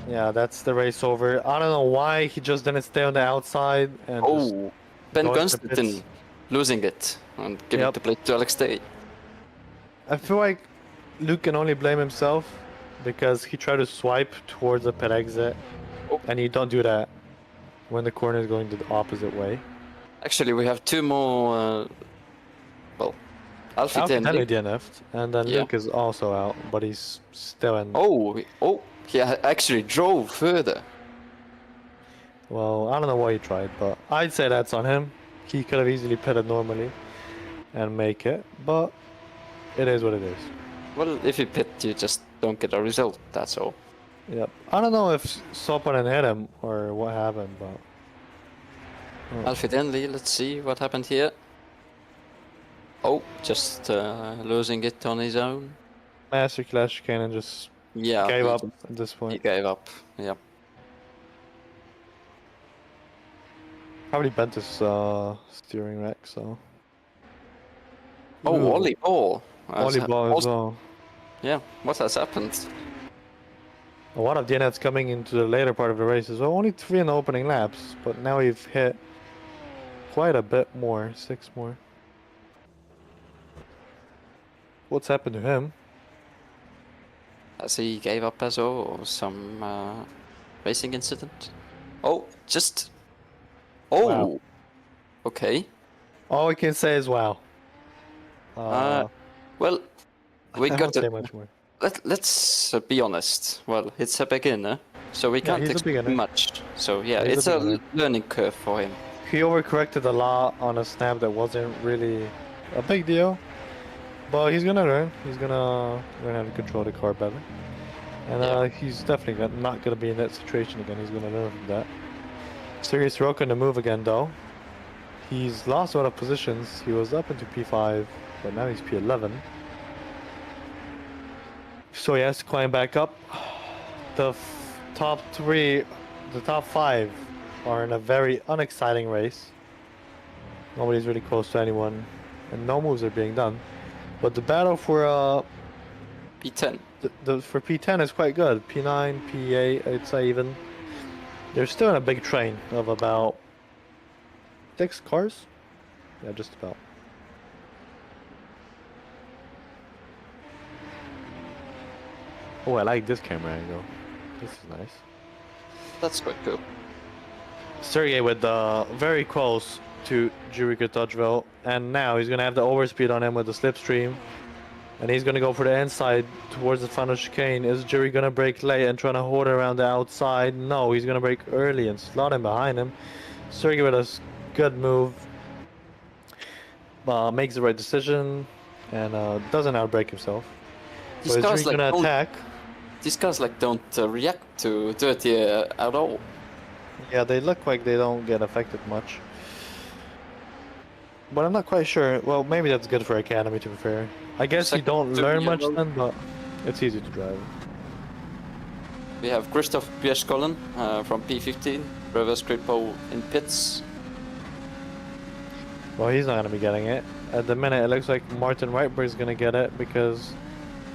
A: Yeah, that's the race over. I don't know why he just didn't stay on the outside and just
B: Oh, Ben
A: go into the
B: Gunstetten
A: pits.
B: losing it and giving
A: Yep.
B: the plate to Alex Day.
A: I feel like Luke can only blame himself because he tried to swipe towards the pit exit,
B: Oh.
A: and you don't do that when the corner is going the opposite way.
B: Actually, we have 2 more. Well, Alfie
A: Alfie
B: Denley.
A: DNF'd, and then
B: Yeah.
A: Luke is also out, but he's still in.
B: Oh, he actually drove further.
A: Well, I don't know what he tried, but I'd say that's on him. He could have easily pitted normally and make it, but it is what it is.
B: Well, if you pit, you just don't get a result. That's all.
A: Yep. I don't know if Sopanen hit him or what happened, but
B: Alfie Denley. Let's see what happened here. Oh, just losing it on his own.
A: Masterclass chicane and just
B: Yeah,
A: gave
B: he
A: up
B: just-
A: at this
B: He
A: point.
B: gave up. Yeah.
A: Probably bent his steering rack, so.
B: Oh,
A: Ooh.
B: volleyball.
A: Volleyball as
B: Also-
A: well.
B: Yeah. What has happened?
A: A lot of DNFs coming into the later part of the race as well. Only 3 in the opening laps, but now we've hit quite a bit more, 6 more. What's happened to him?
B: As he gave up as well, or some racing incident? Oh, just Oh,
A: Wow.
B: okay.
A: All we can say is wow.
B: Well, we
A: I
B: got
A: won't
B: to
A: say much more.
B: let's be honest. Well, it's a beginner, so we
A: Yeah,
B: can't
A: he's a
B: expect
A: beginner.
B: much. So yeah,
A: He's a
B: it's a
A: beginner.
B: learning curve for him.
A: He overcorrected a lot on a snap that wasn't really a big deal. But he's gonna learn. He's gonna learn how to control the car better. And
B: Yeah.
A: he's definitely not gonna be in that situation again. He's gonna learn from that. Serious Roka on the move again though. He's lost a lot of positions. He was up into P5, but now he's P11. So he has to climb back up. The top three, the top five are in a very unexciting race. Nobody's really close to anyone, and no moves are being done. But the battle for
B: P10.
A: for P10 is quite good. P9, P8, I'd say even. They're still in a big train of about 6 cars. Yeah, just about. Oh, I like this camera angle. This is nice.
B: That's quite cool.
A: Sergey with very close to Jurika Dodgeville, and now he's gonna have the overspeed on him with the slipstream, and he's gonna go for the inside towards the final chicane. Is Jury gonna brake late and trying to hold it around the outside? No, he's gonna brake early and slot him behind him. Sergey with a good move, makes the right decision, and doesn't outbrake himself.
B: These
A: So is
B: cars
A: Jury
B: like
A: gonna attack?
B: these cars like don't react to dirty at all.
A: Yeah, they look like they don't get affected much. But I'm not quite sure. Well, maybe that's good for Academy, to be fair. I guess you
B: Second
A: don't
B: to
A: learn much
B: yellow.
A: then, but it's easy to drive.
B: We have Christoph Bierskolen from P15, reverse Kripo in pits.
A: Well, he's not going to be getting it. At the minute, it looks like Martin Whiteberg's going to get it because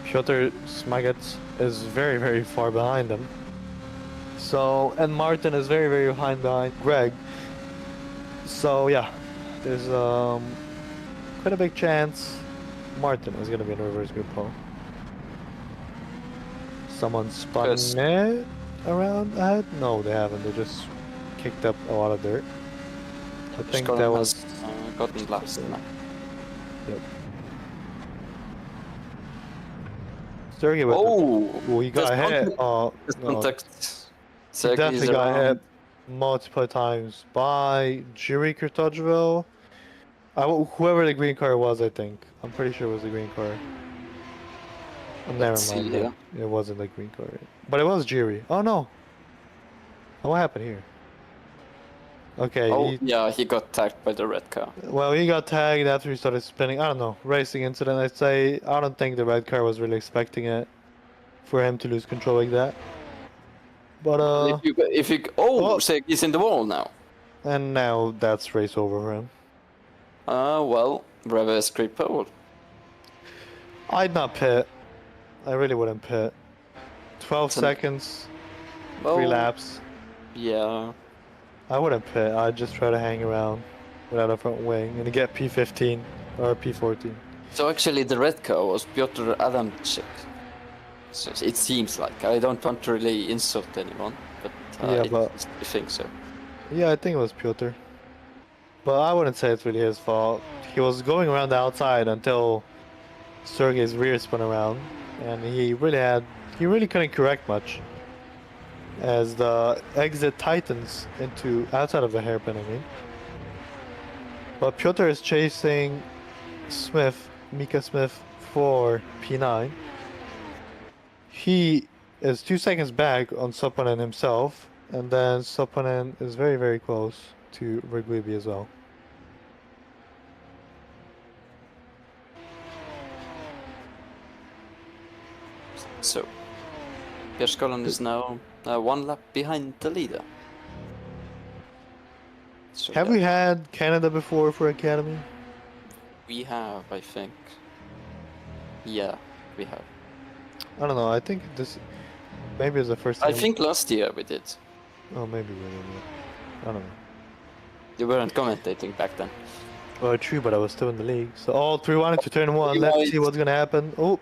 A: Piotr Smagets is very, very far behind him. So, and Martin is very, very behind Greg. So, yeah, there's quite a big chance Martin is going to be in a reverse group pole. Someone spun
B: Yes.
A: it around ahead? No, they haven't. They just kicked up a lot of dirt. I think that was...
B: has, gotten last now.
A: Yep. Sergey with
B: Oh,
A: he got
B: there's
A: hit.
B: contact- there's
A: No,
B: contact.
A: he
B: Sergey
A: definitely
B: is
A: got
B: around.
A: hit multiple times by Juri Kurtojville. Whoever the green car was, I think. I'm pretty sure it was the green car. Never
B: Let's see
A: mind.
B: here.
A: It wasn't the green car. But it was Jiri. Oh no. What happened here? Okay.
B: Oh, yeah, he got tagged by the red car.
A: Well, he got tagged after he started spinning. I don't know. Racing incident, I'd say. I don't think the red car was really expecting it for him to lose control like that. But,
B: If you
A: Oh.
B: Sergey's in the wall now.
A: and now that's race over for him.
B: Well, reverse Kripo.
A: I'd not pit. I really wouldn't pit. 12
B: It's an-
A: seconds,
B: Well,
A: 3 laps.
B: Yeah.
A: I wouldn't pit. I'd just try to hang around without a front wing and get P15 or P14.
B: So actually, the red car was Piotr Adamczyk. So it seems like I don't want to really insult anyone, but
A: Yeah, but-
B: I think so.
A: Yeah, I think it was Piotr. But I wouldn't say it's really his fault. He was going around the outside until Sergey's rear spun around, and he really couldn't correct much as the exit tightens into outside of the hairpin, I mean. But Piotr is chasing Mika Smith for P9. He is 2 seconds back on Sopanen himself, and then Sopanen is very, very close to Reguibi as well.
B: So, Bierskolen is now 1 lap behind the leader. So,
A: Have
B: yeah,
A: we had Canada before for Academy?
B: We have, I think. Yeah, we have.
A: I don't know. I think this maybe it's the first time.
B: I think last year we did.
A: Oh, maybe we didn't. I don't know.
B: You weren't commentating back then.
A: Well, true, but I was still in the league. So all 3-1 into turn 1.
B: You
A: Let's
B: might-
A: see what's gonna happen. Oh,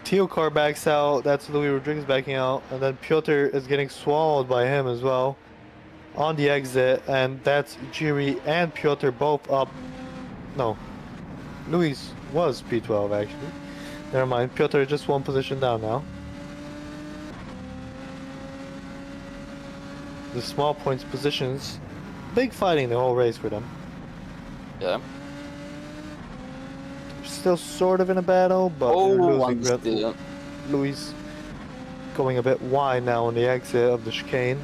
A: Teal car backs out. That's Louis Rodriguez backing out, and then Piotr is getting swallowed by him as well. on the exit, and that's Jiri and Piotr both up. No, Luis was P12 actually. Never mind, Piotr just one position down now. The small points positions, big fighting the whole race for them.
B: Yeah.
A: Still sort of in a battle, but
B: Oh,
A: they're
B: one
A: losing
B: still.
A: Luis going a bit wide now on the exit of the chicane.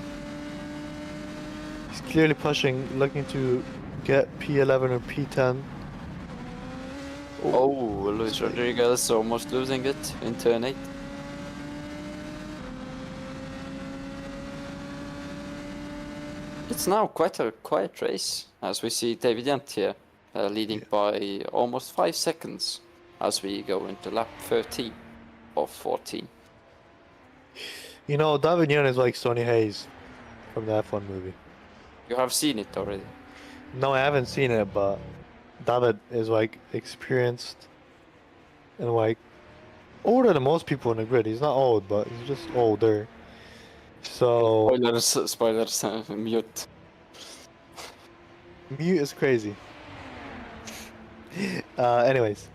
A: He's clearly pushing, looking to get P11 or P10.
B: Oh, Luis Rodriguez almost losing it in turn 8. It's now quite a quiet race, as we see David Yant here, leading by almost 5 seconds as we go into lap 13 of 14.
A: You know, Davignon is like Sonny Hayes from the F1 movie.
B: You have seen it already.
A: No, I haven't seen it, but David is like experienced and like older than most people in the grid. He's not old, but he's just older. So
B: Spoilers, mute.
A: mute is crazy. Anyways,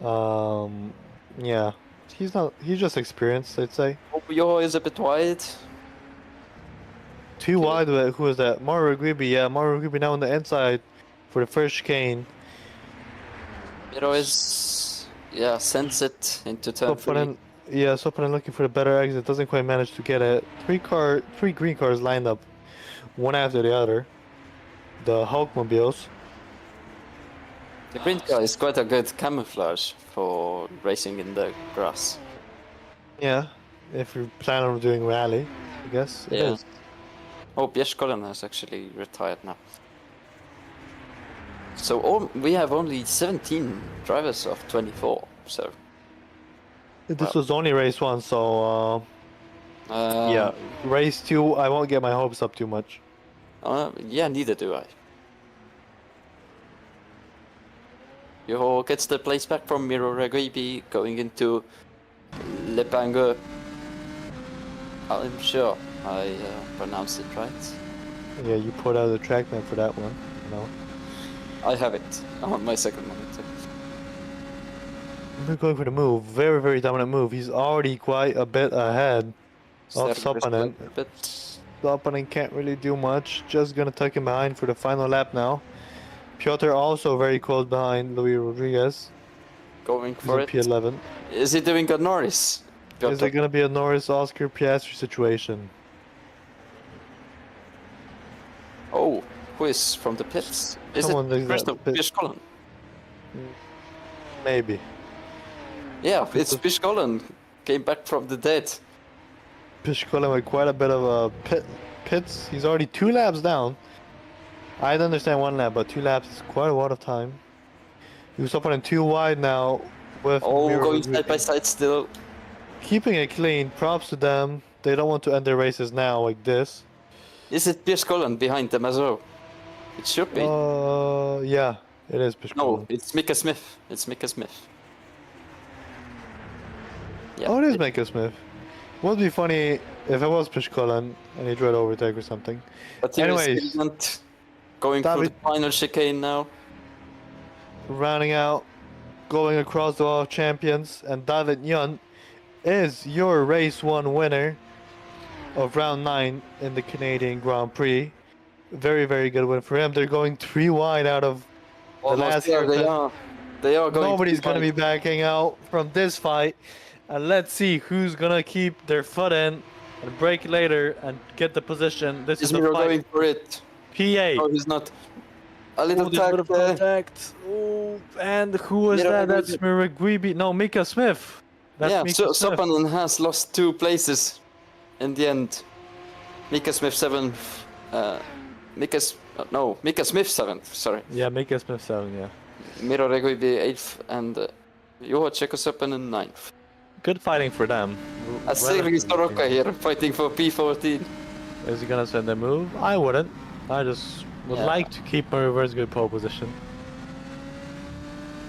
A: yeah, he's just experienced, I'd say.
B: Oh, Yoho is a bit wide.
A: Too wide with who is that? Mario Ruggibi, yeah, Mario Ruggibi now on the inside for the first chicane.
B: Miro is, yeah, sends it into turn 3.
A: Yeah, Sopanen looking for a better exit, doesn't quite manage to get it. Three green cars lined up, one after the other. The Hulkmobiles.
B: The green car is quite a good camouflage for racing in the grass.
A: Yeah, if you plan on doing rally, I guess it is.
B: Oh, Bjerskolen has actually retired now. So we have only 17 drivers of 24, so...
A: This was only race 1, so yeah, race 2, I won't get my hopes up too much.
B: Yeah, neither do I. Yoho gets the place back from Miro Regibi going into Le Pangue. I'm sure I pronounced it right.
A: Yeah, you put out the track map for that one, you know.
B: I have it on my second monitor.
A: We're going for the move. Very, very dominant move. He's already quite a bit ahead of Sopanen. Sopanen can't really do much. Just gonna tuck him behind for the final lap now. Piotr also very close behind Luis Rodriguez.
B: Going for it.
A: P11.
B: Is he doing a Norris? Piotr?
A: Is it gonna be a Norris Oscar Piastri situation?
B: Oh, who is from the pits? Is
A: Someone
B: it
A: is that
B: Christoph
A: pit.
B: Bjerskolen?
A: Maybe.
B: Yeah, it's Bjerskolen. Came back from the dead.
A: Pishkola with quite a bit of pits. He's already 2 laps down. I'd understand 1 lap, but 2 laps is quite a lot of time. He was up on 2 wide now with
B: going side by side still.
A: Keeping it clean, props to them. They don't want to end their races now like this.
B: Is it Bjerskolen behind them as well? It should be.
A: Yeah, it is Pishkola.
B: No, it's Mika Smith. It's Mika Smith. Yeah,
A: Oh, it is Mika Smith. Would be funny if it was Pishkola and he tried to overtake or something.
B: But
A: anyways,
B: going through
A: David,
B: the final chicane now.
A: Rounding out, going across the wall of champions, and David Yunt is your race 1 winner of round 9 in the Canadian Grand Prix. Very, very good win for him. They're going 3 wide out of the last
B: year. They are going.
A: Nobody's going to be backing out from this fight. And let's see who's going to keep their foot in and brake later and get the position. This is
B: Miro
A: the fight.
B: going for it.
A: PA.
B: No, he's not. A little
A: bit of contact. Oh, and who was
B: Miro
A: that? That's Miragwibi. No, Mika Smith. That's
B: yeah,
A: Mika
B: so
A: Smith.
B: Sopanen has lost 2 places in the end. Mika Smith 7th. Mika Smith 7th, sorry.
A: Yeah, Mika Smith 7, yeah.
B: Miro Regibi 8th and Juho Sopanen 9th.
A: Good fighting for them.
B: Sergei Soroka here fighting for P14.
A: Is he gonna send a move? I wouldn't. I just would like to keep my reverse good pole position.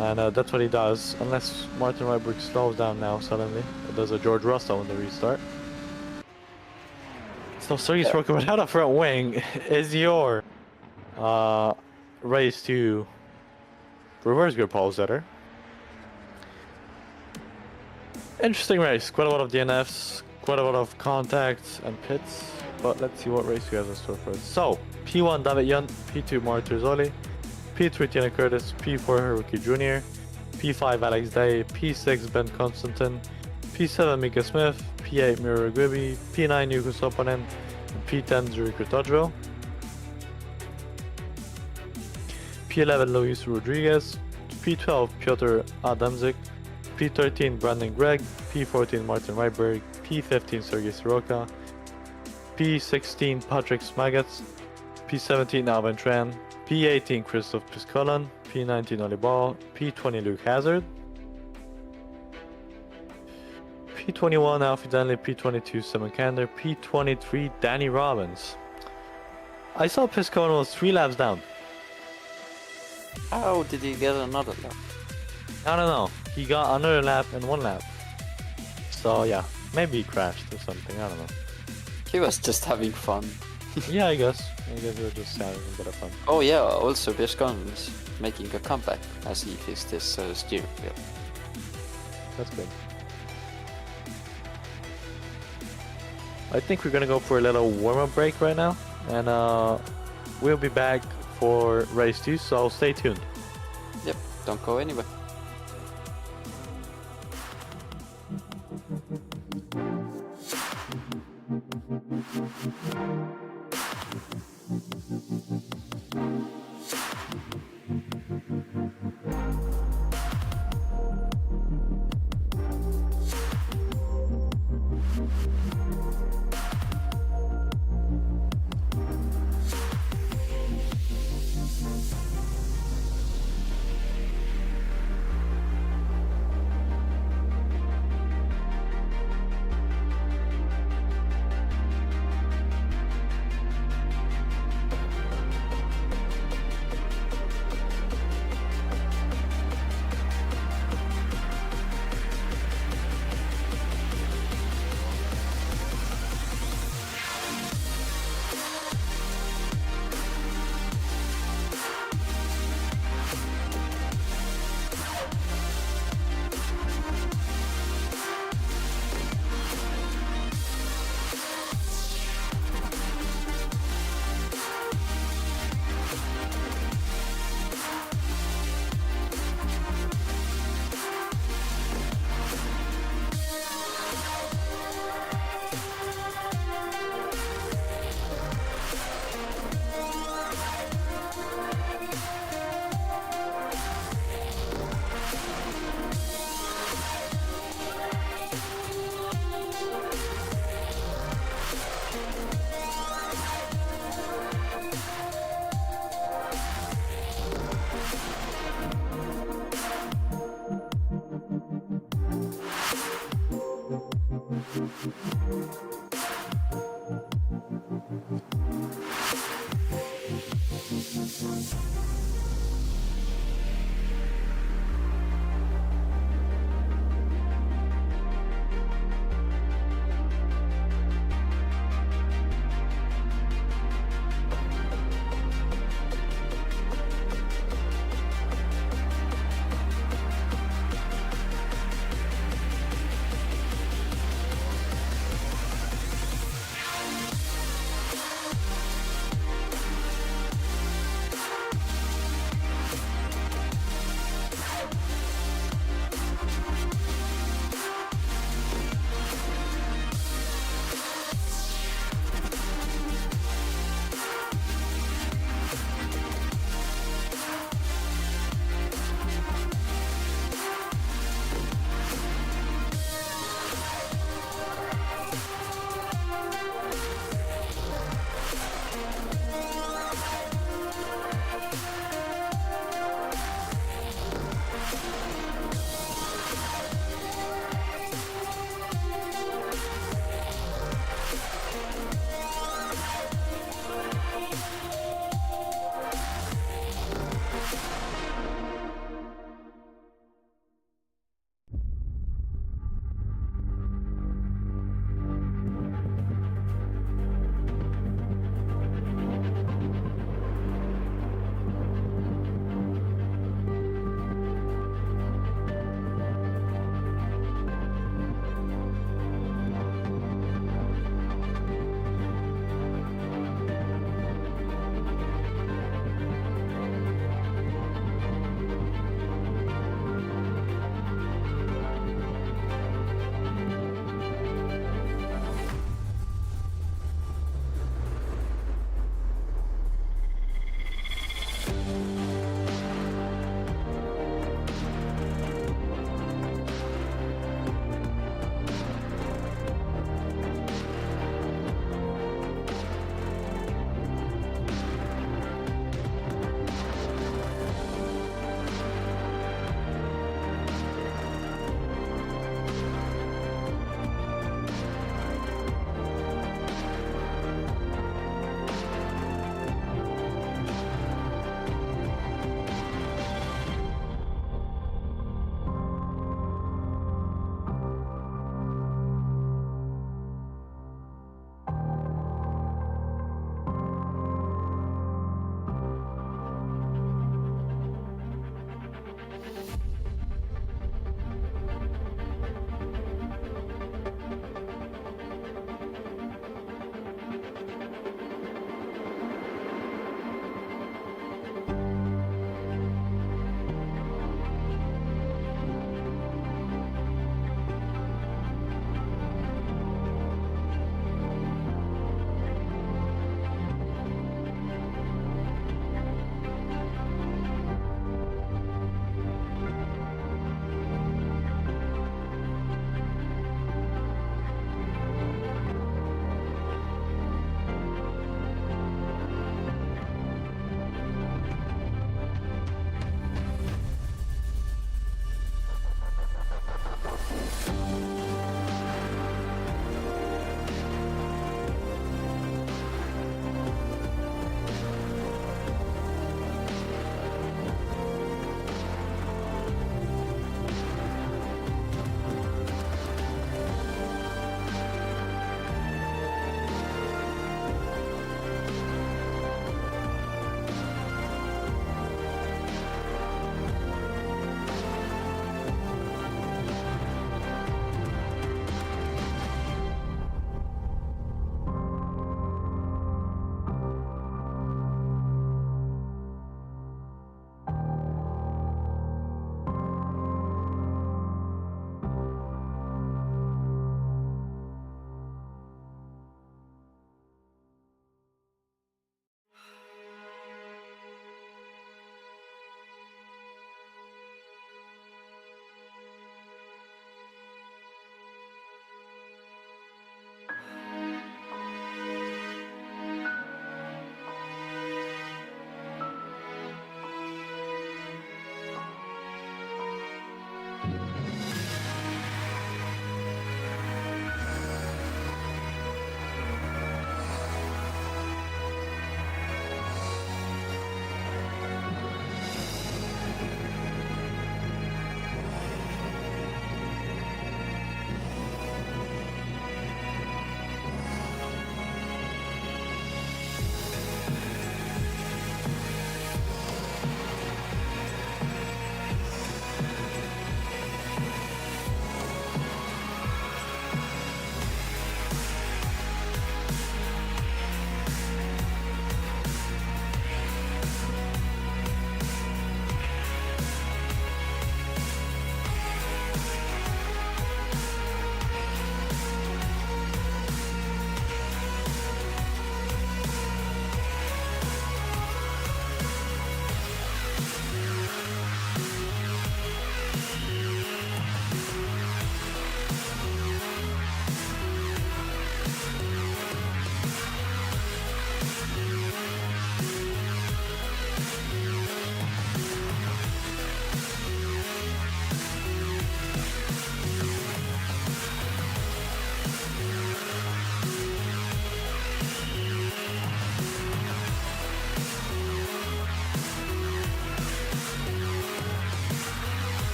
A: And that's what he does, unless Martin Reiberg slows down now suddenly. It does a George Russell in the restart. So Sergey's Roka without a front wing is your race to reverse gear pole setter. Interesting race, quite a lot of DNFs, quite a lot of contacts and pits, but let's see what race we have in store for us. So, P1 David Young, P2 Mark Terzoli, P3 Tina Curtis, P4 Hiroki Jr., P5 Alex Day, P6 Ben Constantin, P7 Mika Smith, P8 Mira Gwibi, P9 Yuko Sopanen, and P10 Zuriko Todro. P11 Luis Rodriguez, P12 Piotr Adamczyk, P13 Brandon Gregg, P14 Martin Ryberg, P15 Sergei Soroka, P16 Patrick Smagats, P17 Alvin Tran, P18 Christoph Piscolan, P19 Oli Ball, P20 Luke Hazard, P21 Alfie Danley, P22 Simon Kander, P23 Danny Robbins. I saw Piscolan was 3 laps down.
B: How did he get another lap?
A: I don't know. He got another lap and 1 lap. So yeah, maybe he crashed or something, I don't know.
B: He was just having fun.
A: Yeah, I guess. I guess we were just having a bit of fun.
B: Oh yeah, also Piscolan is making a comeback as he fixed his steering wheel.
A: That's good. I think we're gonna go for a little warm-up break right now, and we'll be back for race 2, so stay tuned.
B: Yep, don't go anywhere.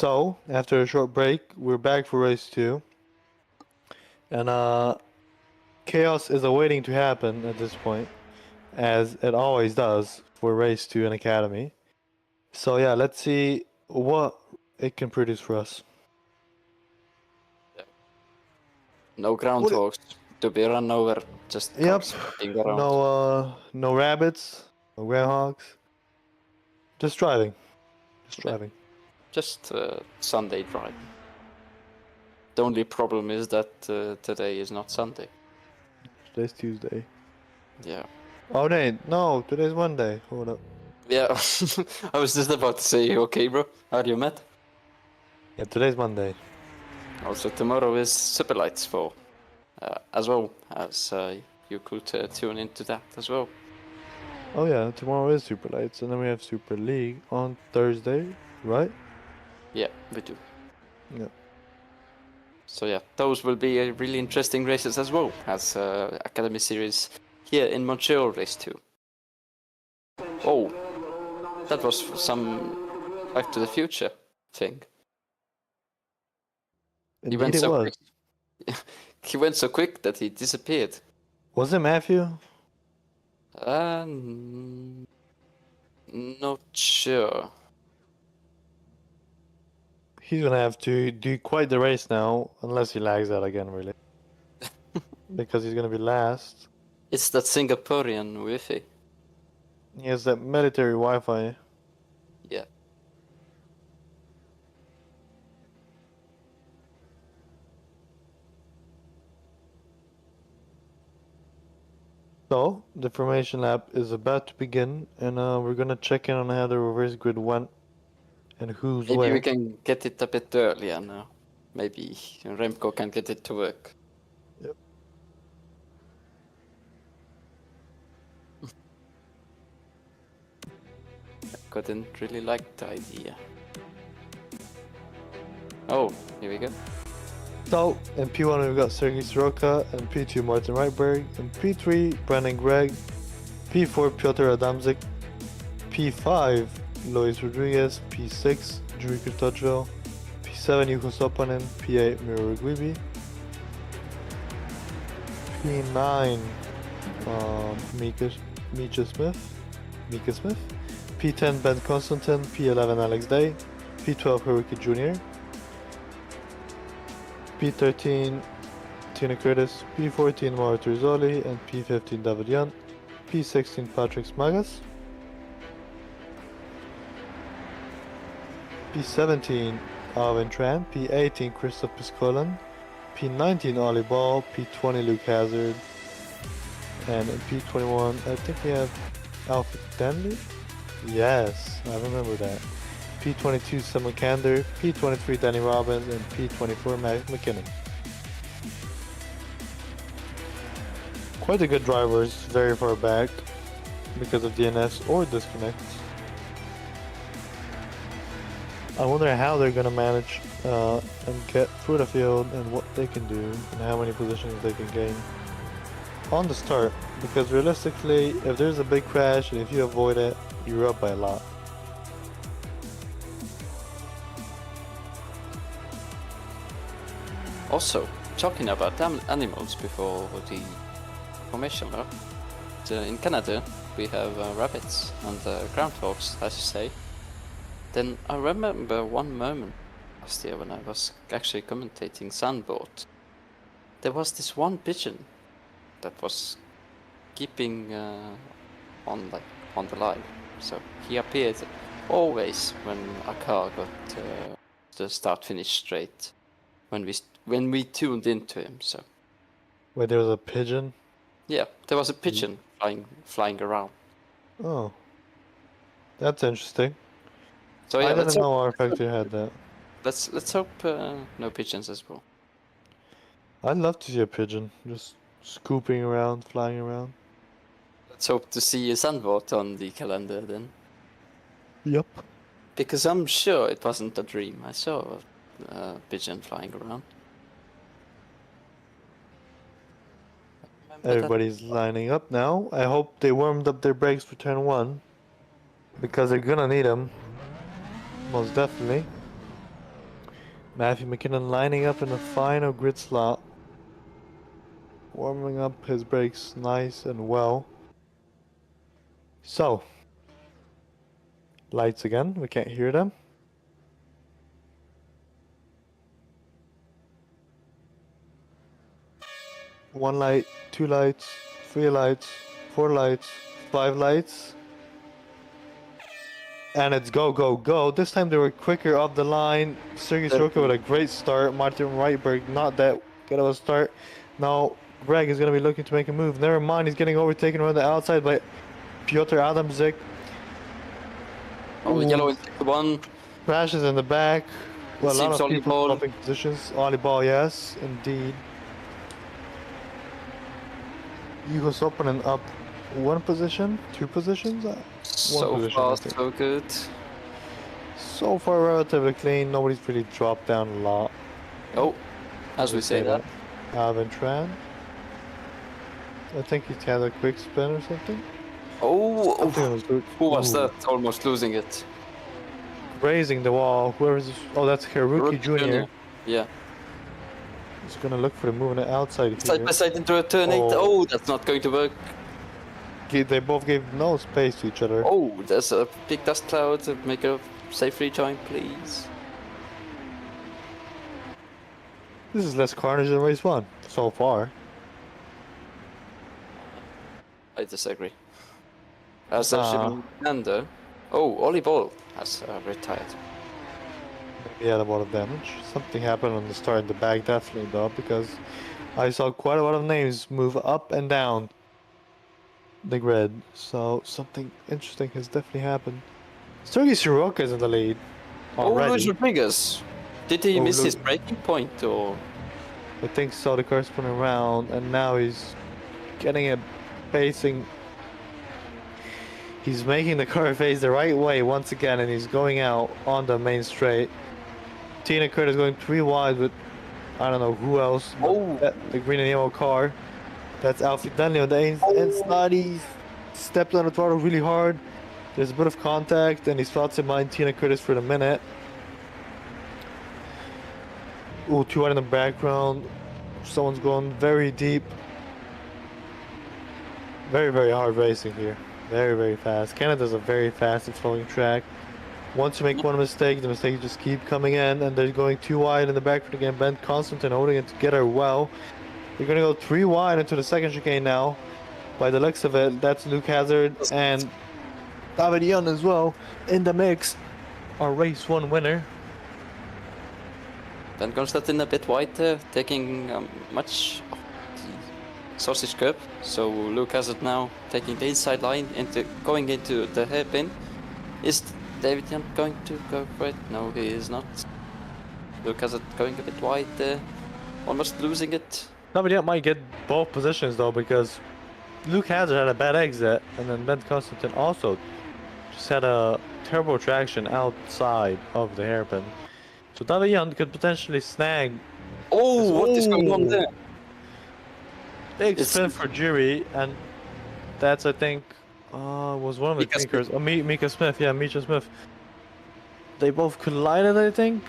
A: So, after a short break, we're back for race 2. And chaos is awaiting to happen at this point, as it always does for race 2 in Academy. So yeah, let's see what it can produce for us.
B: No groundhogs to be run over, just cars being around.
A: No rabbits, no groundhogs. Just driving.
B: Just Sunday driving. The only problem is that today is not Sunday.
A: Today's Tuesday.
B: Yeah.
A: Oh no, today's Monday. Hold up.
B: Yeah, I was just about to say, okay, bro, are you mad?
A: Yeah, today's Monday.
B: Also, tomorrow is Super Lights for, as well as you could tune into that as well.
A: Oh yeah, tomorrow is Super Lights, and then we have Super League on Thursday, right?
B: Yeah, we do.
A: Yeah.
B: So yeah, those will be really interesting races as well as Academy Series here in Montreal race 2. Oh, that was some Back to the Future thing.
A: Indeed it was.
B: Quick. He went so quick that he disappeared.
A: Was it Matthew?
B: Not sure.
A: He's gonna have to do quite the race now, unless he lags out again, really. Because he's gonna be last.
B: It's that Singaporean Wi-Fi.
A: He has that military Wi-Fi.
B: Yeah.
A: So, the formation lap is about to begin, and we're gonna check in on how the reverse grid went and who's
B: Maybe
A: where.
B: we can get it a bit earlier now. Maybe Remco can get it to work.
A: Yep.
B: I couldn't really like the idea. Oh, here we go.
A: So, in P1 we've got Sergei Soroka, and P2 Martin Reitberg, and P3 Brandon Gregg, P4 Piotr Adamczyk, P5 Luis Rodriguez, P6 Juri Kurtochvil, P7 Yuko Sopanen, P8 Miro Guibi, P9 Mika Smith, P10 Ben Constantin, P11 Alex Day, P12 Haruki Jr., P13 Tina Curtis, P14 Mauro Turzoli, and P15 David Yunt, P16 Patrick Smagas, P17 Alvin Tran, P18 Christoph Piskolen, P19 Ollie Ball, P20 Luke Hazard, and in P21 I think we have Alfred Danley? Yes, I remember that. P22 Simon Kander, P23 Danny Robbins, and P24 Matt McKinnon. Quite a good drivers, very far back because of DNS or disconnects. I wonder how they're gonna manage and get through the field and what they can do and how many positions they can gain on the start, because realistically if there's a big crash and if you avoid it, you're up by a lot.
B: Also, talking about animals before the formation lap, in Canada we have rabbits and groundhogs, as you say. Then I remember one moment last year when I was actually commentating Sandboard. There was this one pigeon that was keeping on the line. So he appeared always when a car got the start-finish straight. When we tuned into him, so.
A: Wait, there was a pigeon?
B: Yeah, there was a pigeon flying around.
A: Oh, that's interesting.
B: So yeah,
A: I didn't know our factory had that.
B: Let's hope no pigeons as well.
A: I'd love to see a pigeon just scooping around, flying around.
B: Let's hope to see a Sandboard on the calendar then.
A: Yep.
B: Because I'm sure it wasn't a dream. I saw a pigeon flying around.
A: Everybody's lining up now. I hope they warmed up their brakes for turn 1, because they're gonna need them. Most definitely. Matthew McKinnon lining up in the final grid slot. Warming up his brakes nice and well. So, lights again, we can't hear them. One light, two lights, three lights, four lights, five lights. And it's go, go, go. This time they were quicker up the line. Sergei Sorokin with a great start. Martin Reitberg, not that good of a start. Now, Greg is going to be looking to make a move. Never mind, he's getting overtaken around the outside by Piotr Adamczyk.
B: Oh, yellow in sector 1.
A: Crashes in the back. Well, a lot
B: seems
A: of people
B: Ollie Ball.
A: swapping positions. Ollie Ball, yes, indeed. Juho Sopanen up one position, two positions?
B: So
A: position, I
B: far,
A: think.
B: so good.
A: So far, relatively clean. Nobody's really dropped down a lot.
B: Oh, as we say that.
A: Alvin Tran. I think he's had a quick spin or something.
B: Oh,
A: Something was good.
B: who was
A: Ooh.
B: that? Almost losing it.
A: Grazing the wall. Where is this? Oh, that's Haruki Jr.
B: Yeah.
A: He's gonna look for the move on the outside
B: Side
A: here.
B: by side into a turn 8. Oh, that's not going to work.
A: They both gave no space to each other.
B: Oh, there's a big dust cloud. Make a safe rejoin, please.
A: This is less carnage than race 1 so far.
B: I disagree. As Commander. Oh, Ollie Ball has retired.
A: He had a lot of damage. Something happened on the start in the back, definitely though, because I saw quite a lot of names move up and down the grid. So something interesting has definitely happened. Sergei Sorokin is in the lead already.
B: Oh, Luis Rodriguez. Did he miss
A: Lu-
B: his breaking point or?
A: I think so. The car's spinning around, and now he's getting it pacing. He's making the car face the right way once again, and he's going out on the main straight. Tina Kert is going 3 wide with, I don't know who else.
B: Oh.
A: The green and yellow car. That's Alfie Dunley on the inside. He stepped on the throttle really hard. There's a bit of contact, and he's thoughts in mind Tina Curtis for the minute. Ooh, 2 wide in the background. Someone's going very deep. Very, very hard racing here. Very, very fast. Canada's a very fast and flowing track. Once you make one mistake, the mistakes just keep coming in, and they're going 2 wide in the background again. Ben Constantine holding it together well. They're going to go 3 wide into the second chicane now. By the looks of it, that's Luke Hazard and David Young as well in the mix. Our race 1 winner.
B: Ben Constantine a bit wide there, taking much of the sausage curb. So Luke has it now, taking the inside line, going into the hairpin. Is David Young going to go for it? No, he is not. Luke has it going a bit wide there, almost losing it.
A: David Young might get both positions though, because Luke Hazard had a bad exit, and then Ben Constantine also just had a terrible traction outside of the hairpin. So David Young could potentially snag.
B: Oh, what is going on there?
A: Big spin for Jury, and that's, I think, was one of the green cars. Oh, Mika Smith, yeah, Misha Smith. They both collided, I think,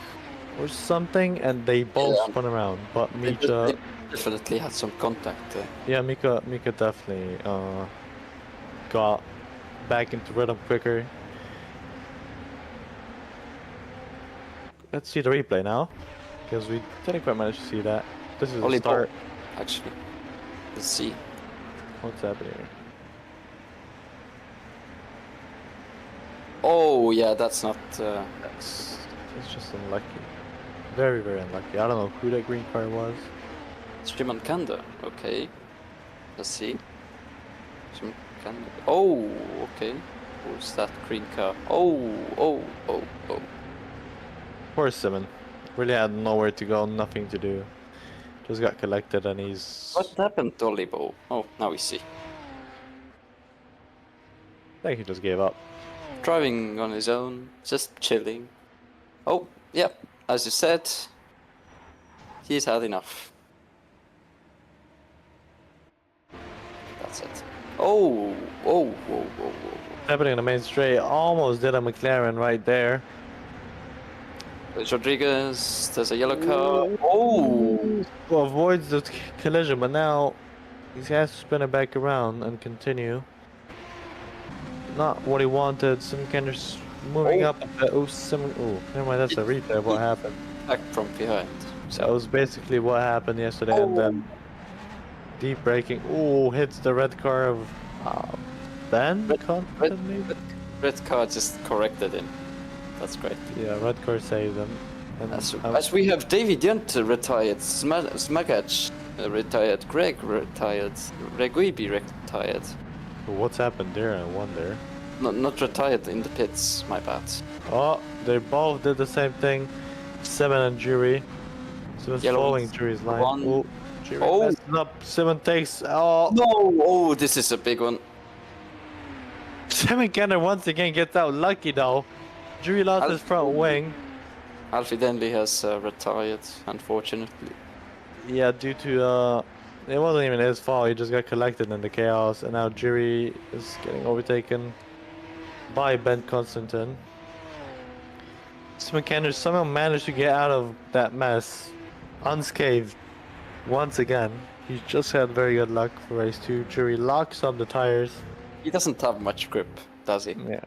A: or something, and they both spun around. But Mika
B: They definitely had some contact there.
A: yeah, Mika definitely got back into rhythm quicker. Let's see the replay now, because we didn't quite manage to see that. This is the start.
B: Actually, let's see.
A: What's happening here?
B: Oh yeah, that's not.
A: It's just unlucky. Very, very unlucky. I don't know who that green car was.
B: Shimon Kanda. Okay, let's see. Shimon Kanda. Oh, okay. Who's that green car? Oh.
A: Poor Simon. Really had nowhere to go, nothing to do. Just got collected and he's...
B: What happened to Olibo? Oh, now we see.
A: I think he just gave up.
B: Driving on his own, just chilling. Oh, yeah, as you said, he's had enough. That's it. Oh.
A: Happening in the main straight, almost did a McLaren right there.
B: Rodriguez, there's a yellow car. Oh!
A: Avoids the collision, but now he has to spin it back around and continue. Not what he wanted. Some kind of moving
B: Oh.
A: up a bit. Oh, never mind. That's a replay of what happened.
B: Back from behind.
A: That was basically what happened yesterday, and
B: Oh.
A: then deep braking. Oh, hits the red car of Ben.
B: Red car just corrected him. That's great.
A: Yeah, red car saved him. And
B: As we have David Yunt retired, Smagach retired, Greg retired, Reguibi retired.
A: what's happened there? I wonder.
B: Not retired in the pits, my bad.
A: Oh, they both did the same thing. Simon and Jury. Simon's
B: Yellow
A: following
B: one's
A: Jury's line.
B: one.
A: Oh, Jury
B: Oh.
A: messes up. Simon takes. Oh,
B: No! Oh, this is a big one.
A: Simon Kenner once again gets out lucky though. Jury lost his front wing.
B: Alfie Denley has retired, unfortunately.
A: Yeah, due to it wasn't even his fault. He just got collected in the chaos, and now Jury is getting overtaken by Ben Constantin. Simon Kenner somehow managed to get out of that mess unscathed once again. He's just had very good luck for race 2. Jury locks up the tires.
B: He doesn't have much grip, does he?
A: Yeah,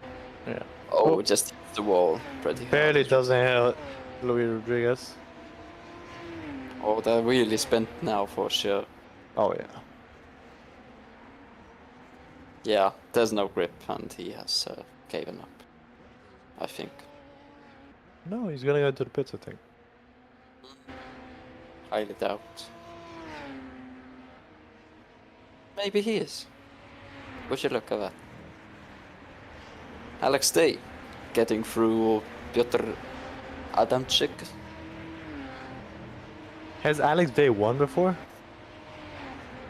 A: yeah.
B: Oh, just hit the wall pretty hard.
A: Barely doesn't hit Luis Rodriguez.
B: Oh, they're really spent now for sure.
A: Oh yeah.
B: Yeah, there's no grip and he has given up, I think.
A: No, he's gonna go to the pits, I think.
B: Highly doubt. Maybe he is. We should look at that. Alex Day getting through Piotr Adamczyk.
A: Has Alex Day won before?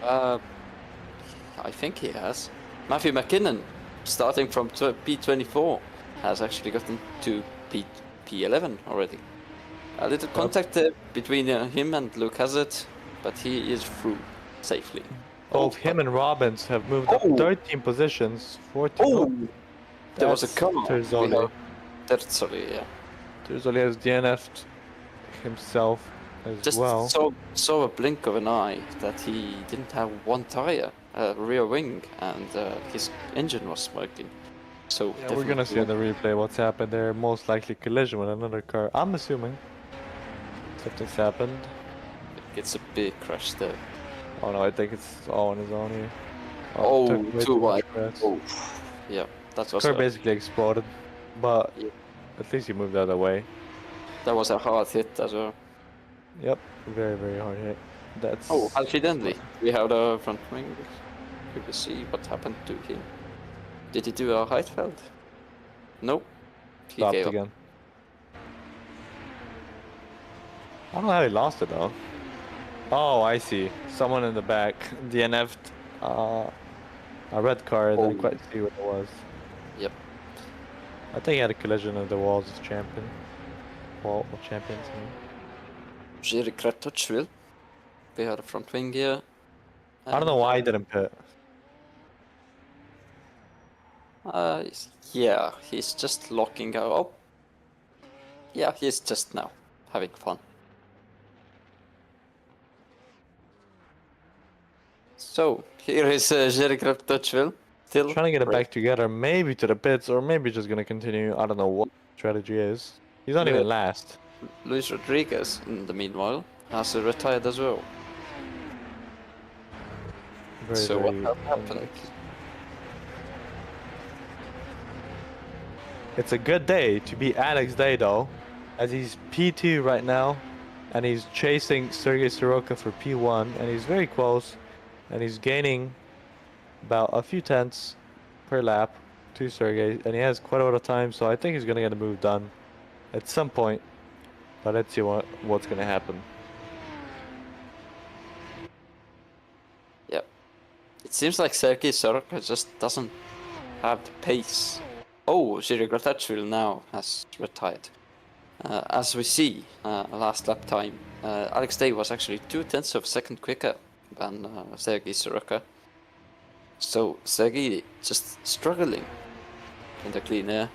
B: I think he has. Matthew McKinnon, starting from P24, has actually gotten to P11 already. A little contact between him and Luke Hazard, but he is through safely.
A: Both him and Robbins have moved up 13 positions. 14.
B: Oh! There was a car.
A: Terzoli.
B: Terzoli, yeah.
A: Terzoli has DNF'd himself as
B: Just
A: well.
B: saw a blink of an eye that he didn't have one tire, rear wing, and his engine was smoking. So
A: Yeah, we're gonna see on the replay what's happened there. Most likely collision with another car. I'm assuming something's happened.
B: It's a big crash there.
A: Oh no, I think it's all on his own here.
B: Oh,
A: took way
B: too
A: much
B: wide.
A: press.
B: Oh, yeah, that was
A: Car basically exploded, but
B: Yeah.
A: at least he moved out of the way.
B: that was a hard hit as well.
A: Yep, very very hard hit. That's
B: Oh, accidentally, we have the front wing. We will see what happened to him. Did he do a Heidfeld? No. He
A: stopped
B: gave up.
A: again. I don't know how he lost it though. Oh, I see. Someone in the back DNF'd a red car. I didn't quite see what it was.
B: Yep.
A: I think he had a collision of the walls as champion. Wall champions. I mean.
B: Jerry Kratochvil. We have the front wing here.
A: I don't know why he didn't pit.
B: Yeah, he's just locking out. Oh. Yeah, he's just now having fun. So, here is Jerry Kratochvil. Still
A: Trying to get it back together, maybe to the pits, or maybe just gonna continue. I don't know what strategy is. He's not even last.
B: Luis Rodriguez, in the meanwhile, has retired as well.
A: Very,
B: So
A: very
B: what happened?
A: It's a good day to be Alex Day though, as he's P2 right now, and he's chasing Sergei Soroka for P1, and he's very close, and he's gaining about a few tenths per lap to Sergei, and he has quite a lot of time, so I think he's gonna get a move done at some point. But let's see what's gonna happen.
B: Yeah. It seems like Sergei Soroka just doesn't have the pace. Oh, Jerry Kratochvil now has retired. As we see, last lap time, Alex Day was actually 0.2 of a second quicker than Sergei Soroka. So Sergei just struggling in the clean air,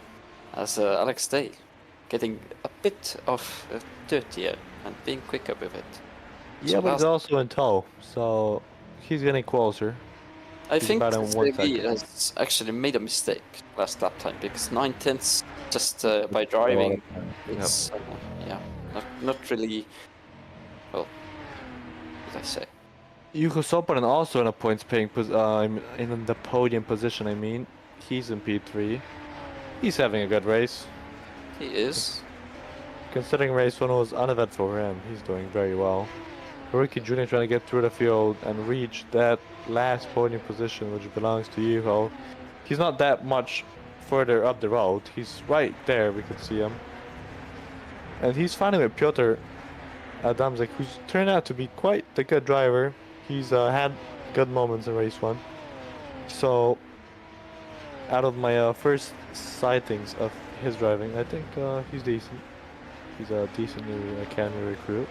B: as Alex Day getting a bit of dirtier and being quicker with it.
A: Yeah,
B: So
A: but he's
B: last,
A: also in tow, so he's getting closer.
B: I
A: He's
B: think
A: about in 1
B: Slavev
A: second.
B: has actually made a mistake last lap time because 9/10 just by
A: A lot
B: driving,
A: of time. Yep.
B: it's yeah, not really. Well, what did I say?
A: Yuko Sopanen also in a points paying in the podium position. I mean, he's in P3. He's having a good race.
B: He is.
A: Considering race 1 was uneventful for him, he's doing very well. Rookie Jr. trying to get through the field and reach that last podium position which belongs to Yuko. He's not that much further up the road. He's right there, we can see him. And he's fighting with Piotr Adamczyk, who's turned out to be quite a good driver. He's had good moments in race 1. So, out of my first sightings of his driving, I think he's decent. He's a decent new academy recruit.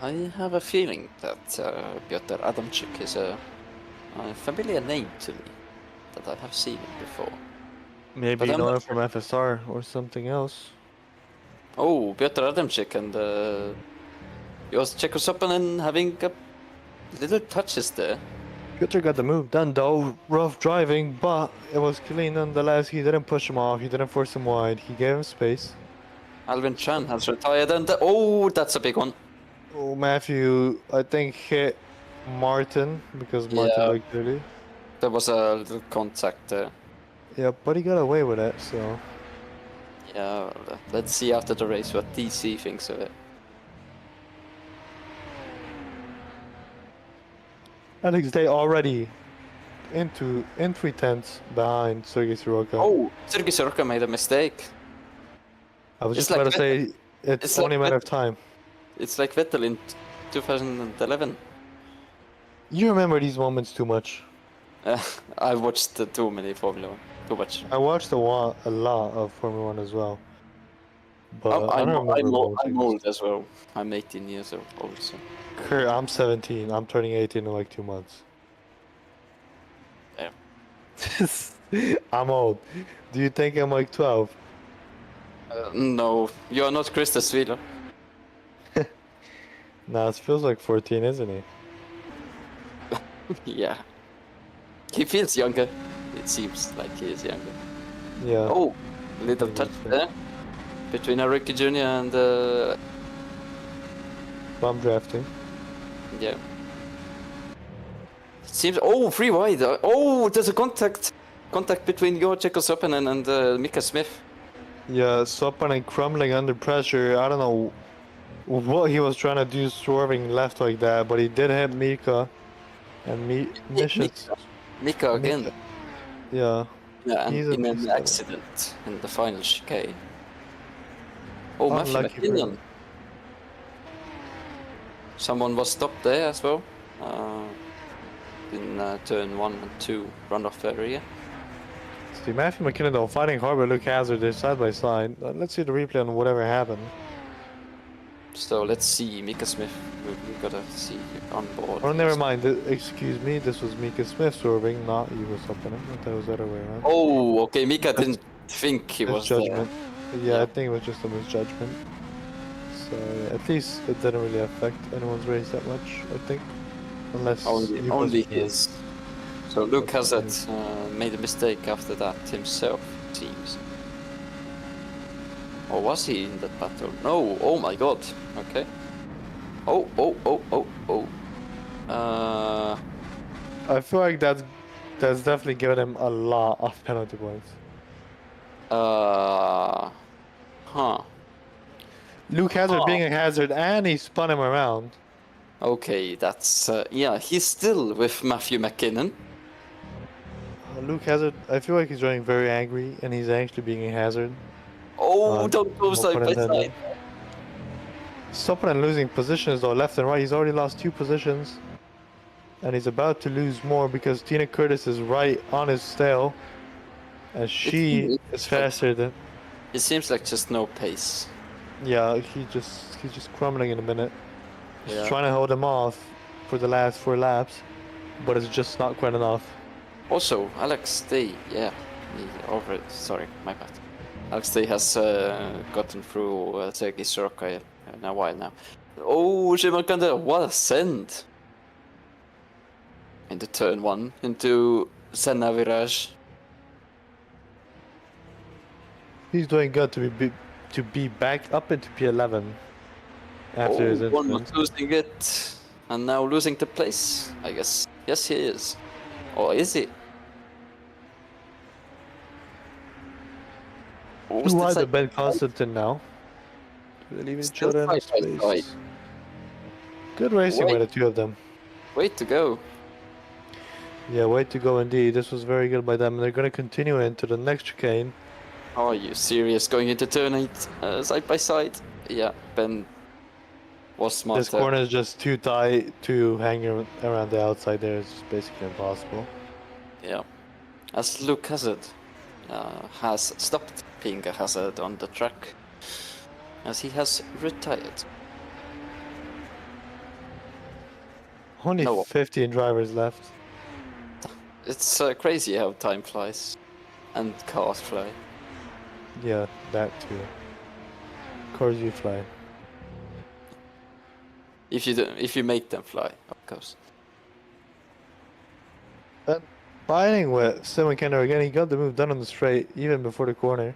B: I have a feeling that Piotr Adamczyk is a familiar name to me, that I have seen him before.
A: Maybe
B: But
A: you
B: I'm
A: know
B: not
A: him from FSR or something else.
B: Oh, Piotr Adamczyk and was Checo Sopanen having a little touches there.
A: Piotr got the move done though, rough driving, but it was clean nonetheless. He didn't push him off, he didn't force him wide, he gave him space.
B: Alvin Chan has retired and oh, that's a big one.
A: Oh, Matthew, I think hit Martin, because Martin
B: Yeah.
A: looked dirty.
B: There was a little contact there.
A: Yeah, but he got away with it, so...
B: Yeah, let's see after the race what DC thinks of it.
A: Alex Day already in 3/10 behind Sergei Soroka.
B: Oh, Sergei Soroka made a mistake.
A: I was
B: it's
A: just about
B: like
A: to say, it's
B: it's
A: only a
B: like
A: matter of time.
B: It's like Vettel in 2011.
A: You remember these moments too much.
B: I watched too many Formula 1. Too much.
A: I watched a lot of Formula 1 as well. But I
B: I'm,
A: don't remember moments like
B: I'm
A: this.
B: old as well. I'm 18 years old, so.
A: Kurt, I'm 17. I'm turning 18 in like 2 months.
B: Yeah.
A: I'm old. Do you think I'm like 12?
B: No, you're not Krista Sweden.
A: Nah, it feels like 14, isn't he?
B: Yeah. He feels younger. It seems like he is younger.
A: Yeah.
B: Oh, little
A: Maybe
B: touch
A: so.
B: there between Ricky Jr. and
A: Bum drafting.
B: yeah. It seems. Oh, free wide. Oh, there's a contact between Checo Sopanen and Mika Smith.
A: Yeah, Sopanen crumbling under pressure. I don't know what he was trying to do, swerving left like that, but he did hit Mika. And
B: Mika again.
A: Mika. Yeah.
B: Yeah, and
A: He's a
B: in an
A: beast.
B: accident in the final chicane. Oh, Matthew
A: Unlucky for
B: McKinnon.
A: him.
B: Someone was stopped there as well. In turn 1 and 2 runoff area.
A: See, Matthew McKinnon though, fighting hard with Luke Hazard, they're side by side. Let's see the replay on whatever happened.
B: So let's see, Mika Smith, we gotta see on board.
A: Oh, never mind. Excuse me, this was Mika Smith swerving, not you or something. I thought it was the other way around.
B: Oh, okay, Mika didn't think he was there.
A: Misjudgment. Yeah,
B: Yeah.
A: I think it was just a misjudgment. So yeah, at least it didn't really affect anyone's race that much, I think. Unless you
B: Only
A: possibly-
B: his. So Luke
A: That's
B: Hazard made a mistake after that himself, it seems. Or was he in that battle? No, oh my god, okay. Oh.
A: I feel like that's definitely given him a lot of penalty points.
B: Huh.
A: Luke Hazard being a hazard and he spun him around.
B: Okay, that's, yeah, he's still with Matthew McKinnon.
A: Luke Hazard, I feel like he's running very angry and he's actually being a hazard.
B: Oh, don't go
A: no
B: side
A: pun
B: by
A: intended.
B: side.
A: Sopanen losing positions though, left and right. He's already lost 2 positions. And he's about to lose more because Tina Curtis is right on his tail. And she is faster than...
B: It seems like just no pace.
A: Yeah, he's just crumbling in a minute. He's
B: Yeah.
A: trying to hold him off for the last 4 laps. But it's just not quite enough.
B: Also, Alex Day, yeah, Sorry, my bad. Alexei has gotten through Sergei Soroka in a while now. Oh, Shimakanda, what a send! Into turn 1, into Senna Virage.
A: He's doing good to be back up into P11 after his
B: One
A: incident.
B: was losing it, and now losing the place, I guess. Yes, he is. Or is he?
A: Who are the Ben Constantine now? They're leaving each
B: Still
A: other in
B: side by side.
A: space. Good racing by the two of them.
B: Way to go.
A: Yeah, way to go indeed. This was very good by them, and they're going to continue into the next chicane.
B: Are you serious? Going into turn 8, side by side? Yeah, Ben was smarter.
A: This corner is just too tight to hang around the outside there. It's just basically impossible.
B: Yeah. As Luke Hazard has stopped being a hazard on the track, as he has retired.
A: Only
B: No.
A: 15 drivers left.
B: It's crazy how time flies, and cars fly.
A: Yeah, that too. Cars you fly.
B: If you make them fly, of course.
A: And fighting with Sim and Kenner again, he got the move done on the straight even before the corner.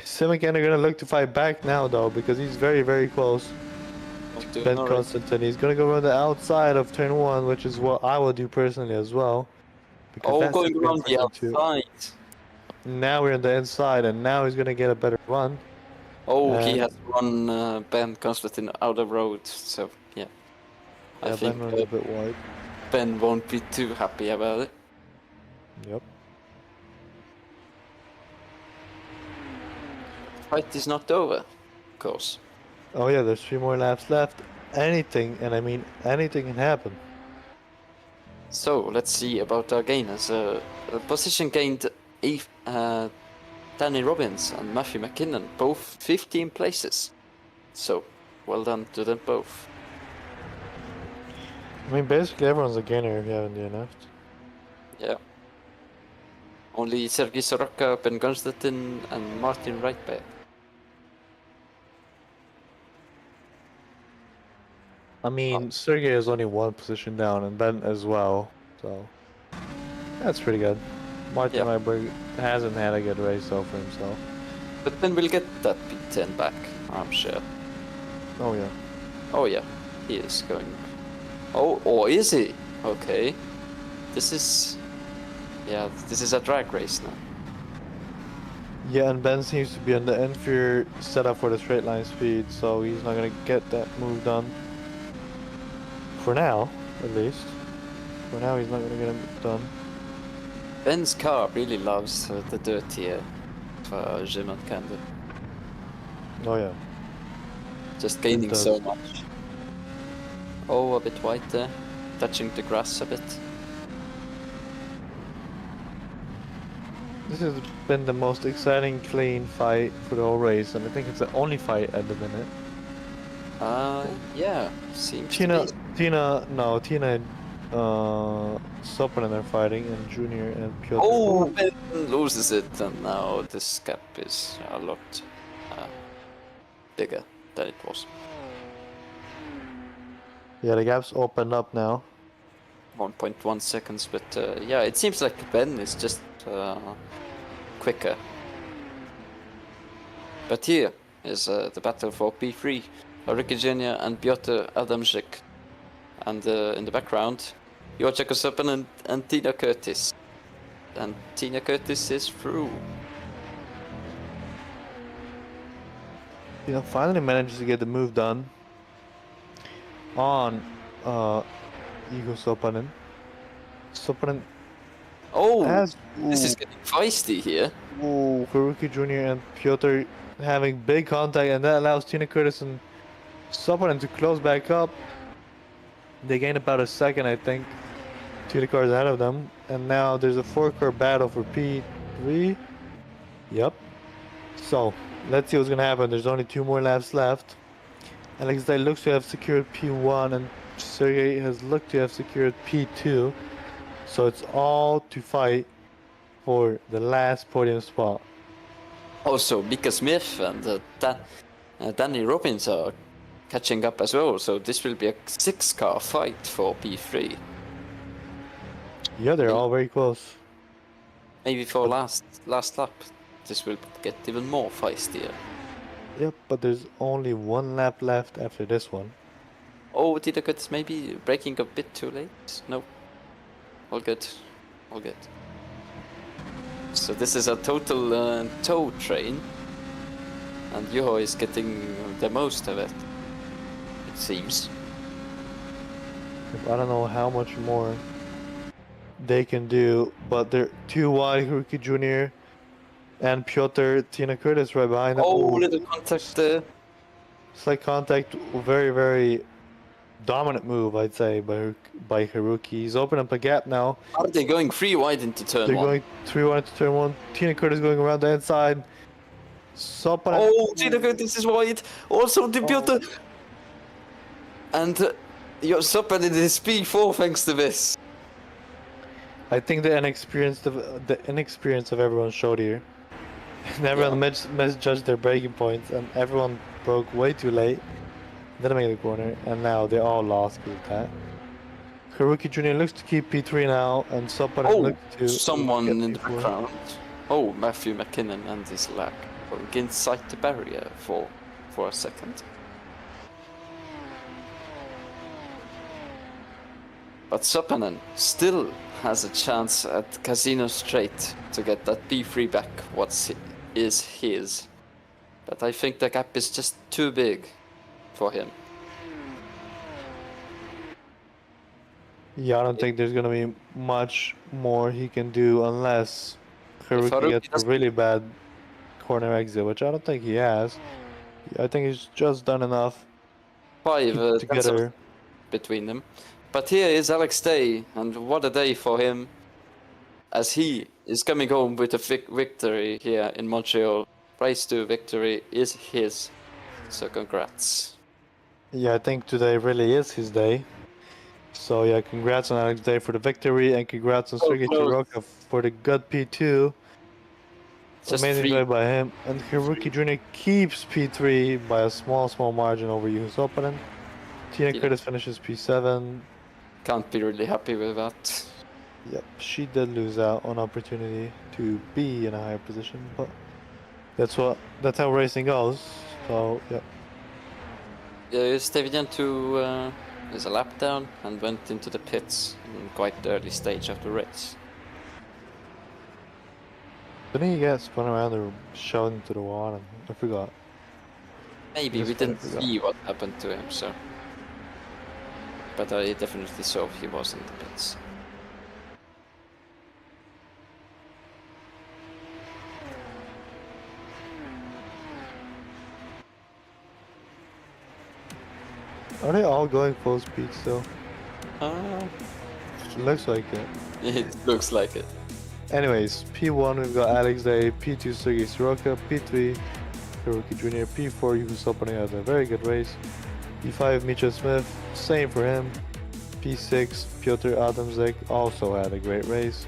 A: Sim and Kenner gonna look to fight back now though, because he's very, very close. Ben Constantine. He's gonna go around the outside of turn 1, which is what I would do personally as well.
B: Oh, going around the outside.
A: Now we're on the inside, and now he's gonna get a better run.
B: Oh, he has run Ben Constantine out of road, so yeah. I think
A: Ben runs a bit wide.
B: Ben won't be too happy about it.
A: Yep.
B: Fight is not over, of course.
A: Oh yeah, there's 3 more laps left. Anything, and I mean anything can happen.
B: So let's see about our gainers. Position gained Danny Robbins and Matthew McKinnon, both 15 places. So well done to them both.
A: I mean, basically everyone's a gainer if you haven't DNF'd.
B: Yeah. Only Sergei Soroka, Ben Constantine, and Martin Reitberg.
A: I mean, Sergey is only 1 position down, and Ben as well, so that's pretty good. Martin Reitberg hasn't had a good race so for himself.
B: But Ben will get that P10 back, I'm sure.
A: Oh yeah.
B: Oh yeah, he is going. Oh, or is he? Okay. This is a drag race now.
A: Yeah, and Ben seems to be on the inferior setup for the straight line speed, so he's not gonna get that move done. For now, at least. For now, he's not gonna get it done.
B: Ben's car really loves the dirt here for Zeeuw Kende.
A: Oh yeah.
B: Just gaining so much. Oh, a bit white there. Touching the grass a bit.
A: This has been the most exciting, clean fight for the whole race, and I think it's the only fight at the minute.
B: Yeah, seems
A: Tina
B: to be.
A: Tina and Sopanen are fighting, and Junior and Piotr.
B: Oh, Ben loses it, and now this gap is a lot bigger than it was.
A: Yeah, the gap's opened up now.
B: 1.1 seconds, but yeah, it seems like Ben is just quicker. But here is the battle for P3. Ricky Jr. and Piotr Adamczyk. And in the background, Rohtjarv Sopanen and Tina Curtis. And Tina Curtis is through.
A: Tina finally manages to get the move done on Igor Sopanen. Sopanen.
B: Oh, this is getting feisty here.
A: Oh, Ricky Jr. and Piotr having big contact, and that allows Tina Curtis and Sopanen to close back up. They gain about a second, I think. 2 cars ahead of them, and now there's a 4-car battle for P3. Yep. So let's see what's gonna happen. There's only 2 more laps left. Alexei looks to have secured P1, and Sergey has looked to have secured P2. So it's all to fight for the last podium spot.
B: Also, Mika Smith and Danny Robbins are catching up as well, so this will be a 6-car fight for P3.
A: Yeah, they're all very close.
B: Maybe for last lap, this will get even more feistier.
A: Yep, but there's only one lap left after this one.
B: Oh, did I get maybe braking a bit too late? No. All good. All good. So this is a total tow train. And Juho is getting the most of it. It seems.
A: I don't know how much more they can do, but they're too wide. Rookie Jr. and Piotr Tina Curtis right behind them.
B: Oh, little contact there.
A: Slight contact, very, very dominant move, I'd say, by Haruki. He's opening up a gap now.
B: Are they going 3 wide into turn 1?
A: They're going 3 wide into turn 1. Tina Curtis going around the inside.
B: Oh, Tina Curtis is wide. Also, the Piotr. And you're Sopan in his P4 thanks to this.
A: I think the inexperience of everyone showed here. And everyone misjudged their braking points, and everyone broke way too late. Didn't make the corner, and now they all lost because of that. Haruki Jr. looks to keep P3 now, and Sopan looks to
B: someone in the
A: P4.
B: background. Oh, Matthew McKinnon and his lag going inside the barrier for a second. But Sopanen still has a chance at Casino Straight to get that P3 back, what is his. But I think the gap is just too big for him.
A: Yeah, I don't think there's gonna be much more he can do unless Haruki gets a really bad corner exit, which I don't think he has. I think he's just done enough.
B: 5
A: together
B: between them. But here is Alex Day, and what a day for him, as he is coming home with a victory here in Montreal. Prize 2 victory is his, so congrats.
A: Yeah, I think today really is his day. So yeah, congrats on Alex Day for the victory, and congrats on Sergei Chirokov for the good P2.
B: Just
A: Amazing job by him. And Haruki Jr. keeps P3 by a small margin over Juho's opponent. Tina Curtis finishes P7.
B: Can't be really happy with that.
A: Yep, she did lose out on opportunity to be in a higher position, but that's how racing goes. So yep.
B: Stevian to is a lap down and went into the pits in quite the early stage of the race.
A: Didn't he get spun around or shoved into the wall? I forgot.
B: Maybe we didn't see what happened to him, so. But I definitely saw he was in the pits.
A: Are they all going full speed still? Looks like it.
B: It looks like it.
A: Anyways, P1 we've got Alex Day, P2 Sergei Soroka, P3 Haruki Jr., P4 Yuko Sopanen had a very good race, P5 Mitchell Smith, same for him, P6 Piotr Adamczyk also had a great race,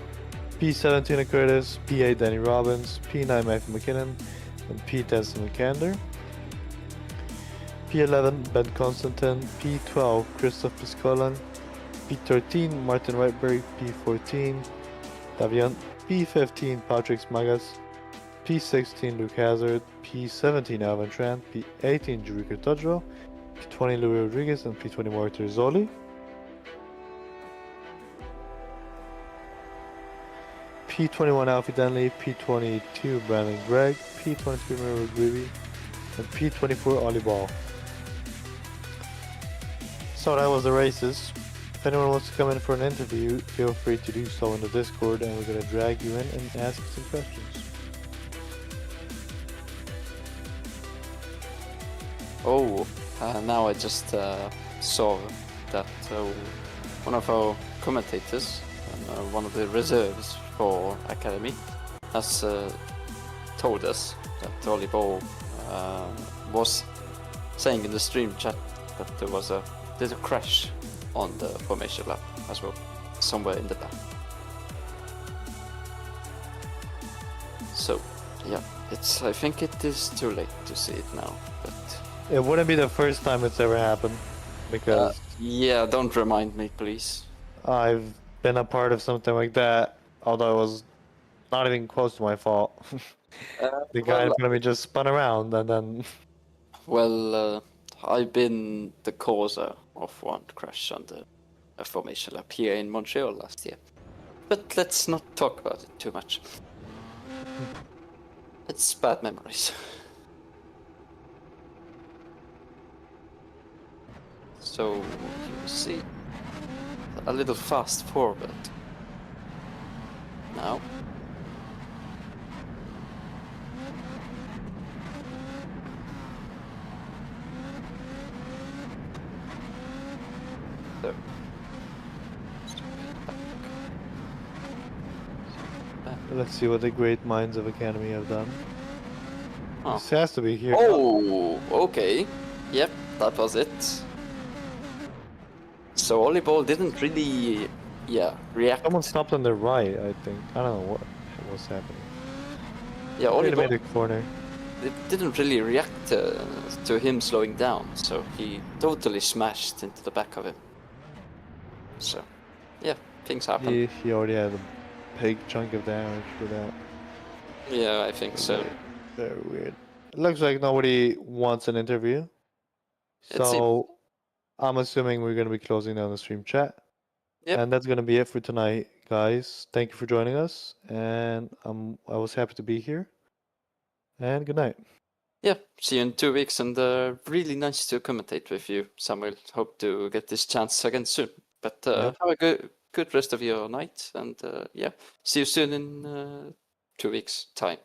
A: P7 Tina Curtis, P8 Danny Robbins, P9 Matthew McKinnon, and P10 Simon Kander. P11 Ben Constantin, P12 Christoph Piskolan, P13 Martin Whiteberg, P14 Davian, P15 Patrick Smagas, P16 Luke Hazard, P17 Alvin Tran, P18 Jurika Todro, P20 Louis Rodriguez, and P20 Walter Zoli. P21 Alfie Denley, P22 Brandon Gregg, P23 Miro Greavy, and P24 Ollie Ball. So that was the races. If anyone wants to come in for an interview, feel free to do so in the Discord, and we're going to drag you in and ask you some questions.
B: Oh, now I just saw that one of our commentators, one of the reserves for Academy, has told us that Ollie Ball was saying in the stream chat that there's a crash on the formation lap as well, somewhere in the back. So, yeah, I think it is too late to see it now, but...
A: It wouldn't be the first time it's ever happened, because
B: yeah, don't remind me, please.
A: I've been a part of something like that, although it was not even close to my fault. The guy in
B: Well,
A: front of me just spun around, and then
B: well, I've been the causer of one crash on the formation lap here in Montreal last year. But let's not talk about it too much. It's bad memories. So, you see, a little fast forward. Now. So.
A: let's see what the great minds of Academy have done.
B: Oh.
A: This has to be here.
B: Oh, okay. Yep, that was it. So Oliball didn't really, react.
A: Someone stopped on the right, I think. I don't know what was happening.
B: Yeah,
A: They made
B: Oliball
A: a corner.
B: didn't really react to him slowing down, so he totally smashed into the back of him. So, yeah, things happen.
A: He already had a big chunk of damage for that.
B: Yeah, I think so.
A: Very weird. It looks like nobody wants an interview.
B: It
A: So I'm assuming we're going to be closing down the stream chat.
B: Yep.
A: And that's going to be it for tonight, guys. Thank you for joining us. And I was happy to be here. And good night.
B: Yeah, see you in 2 weeks, and really nice to commentate with you, Samuel. Hope to get this chance again soon. But
A: Yep.
B: have a good rest of your night, and yeah, see you soon in 2 weeks' time.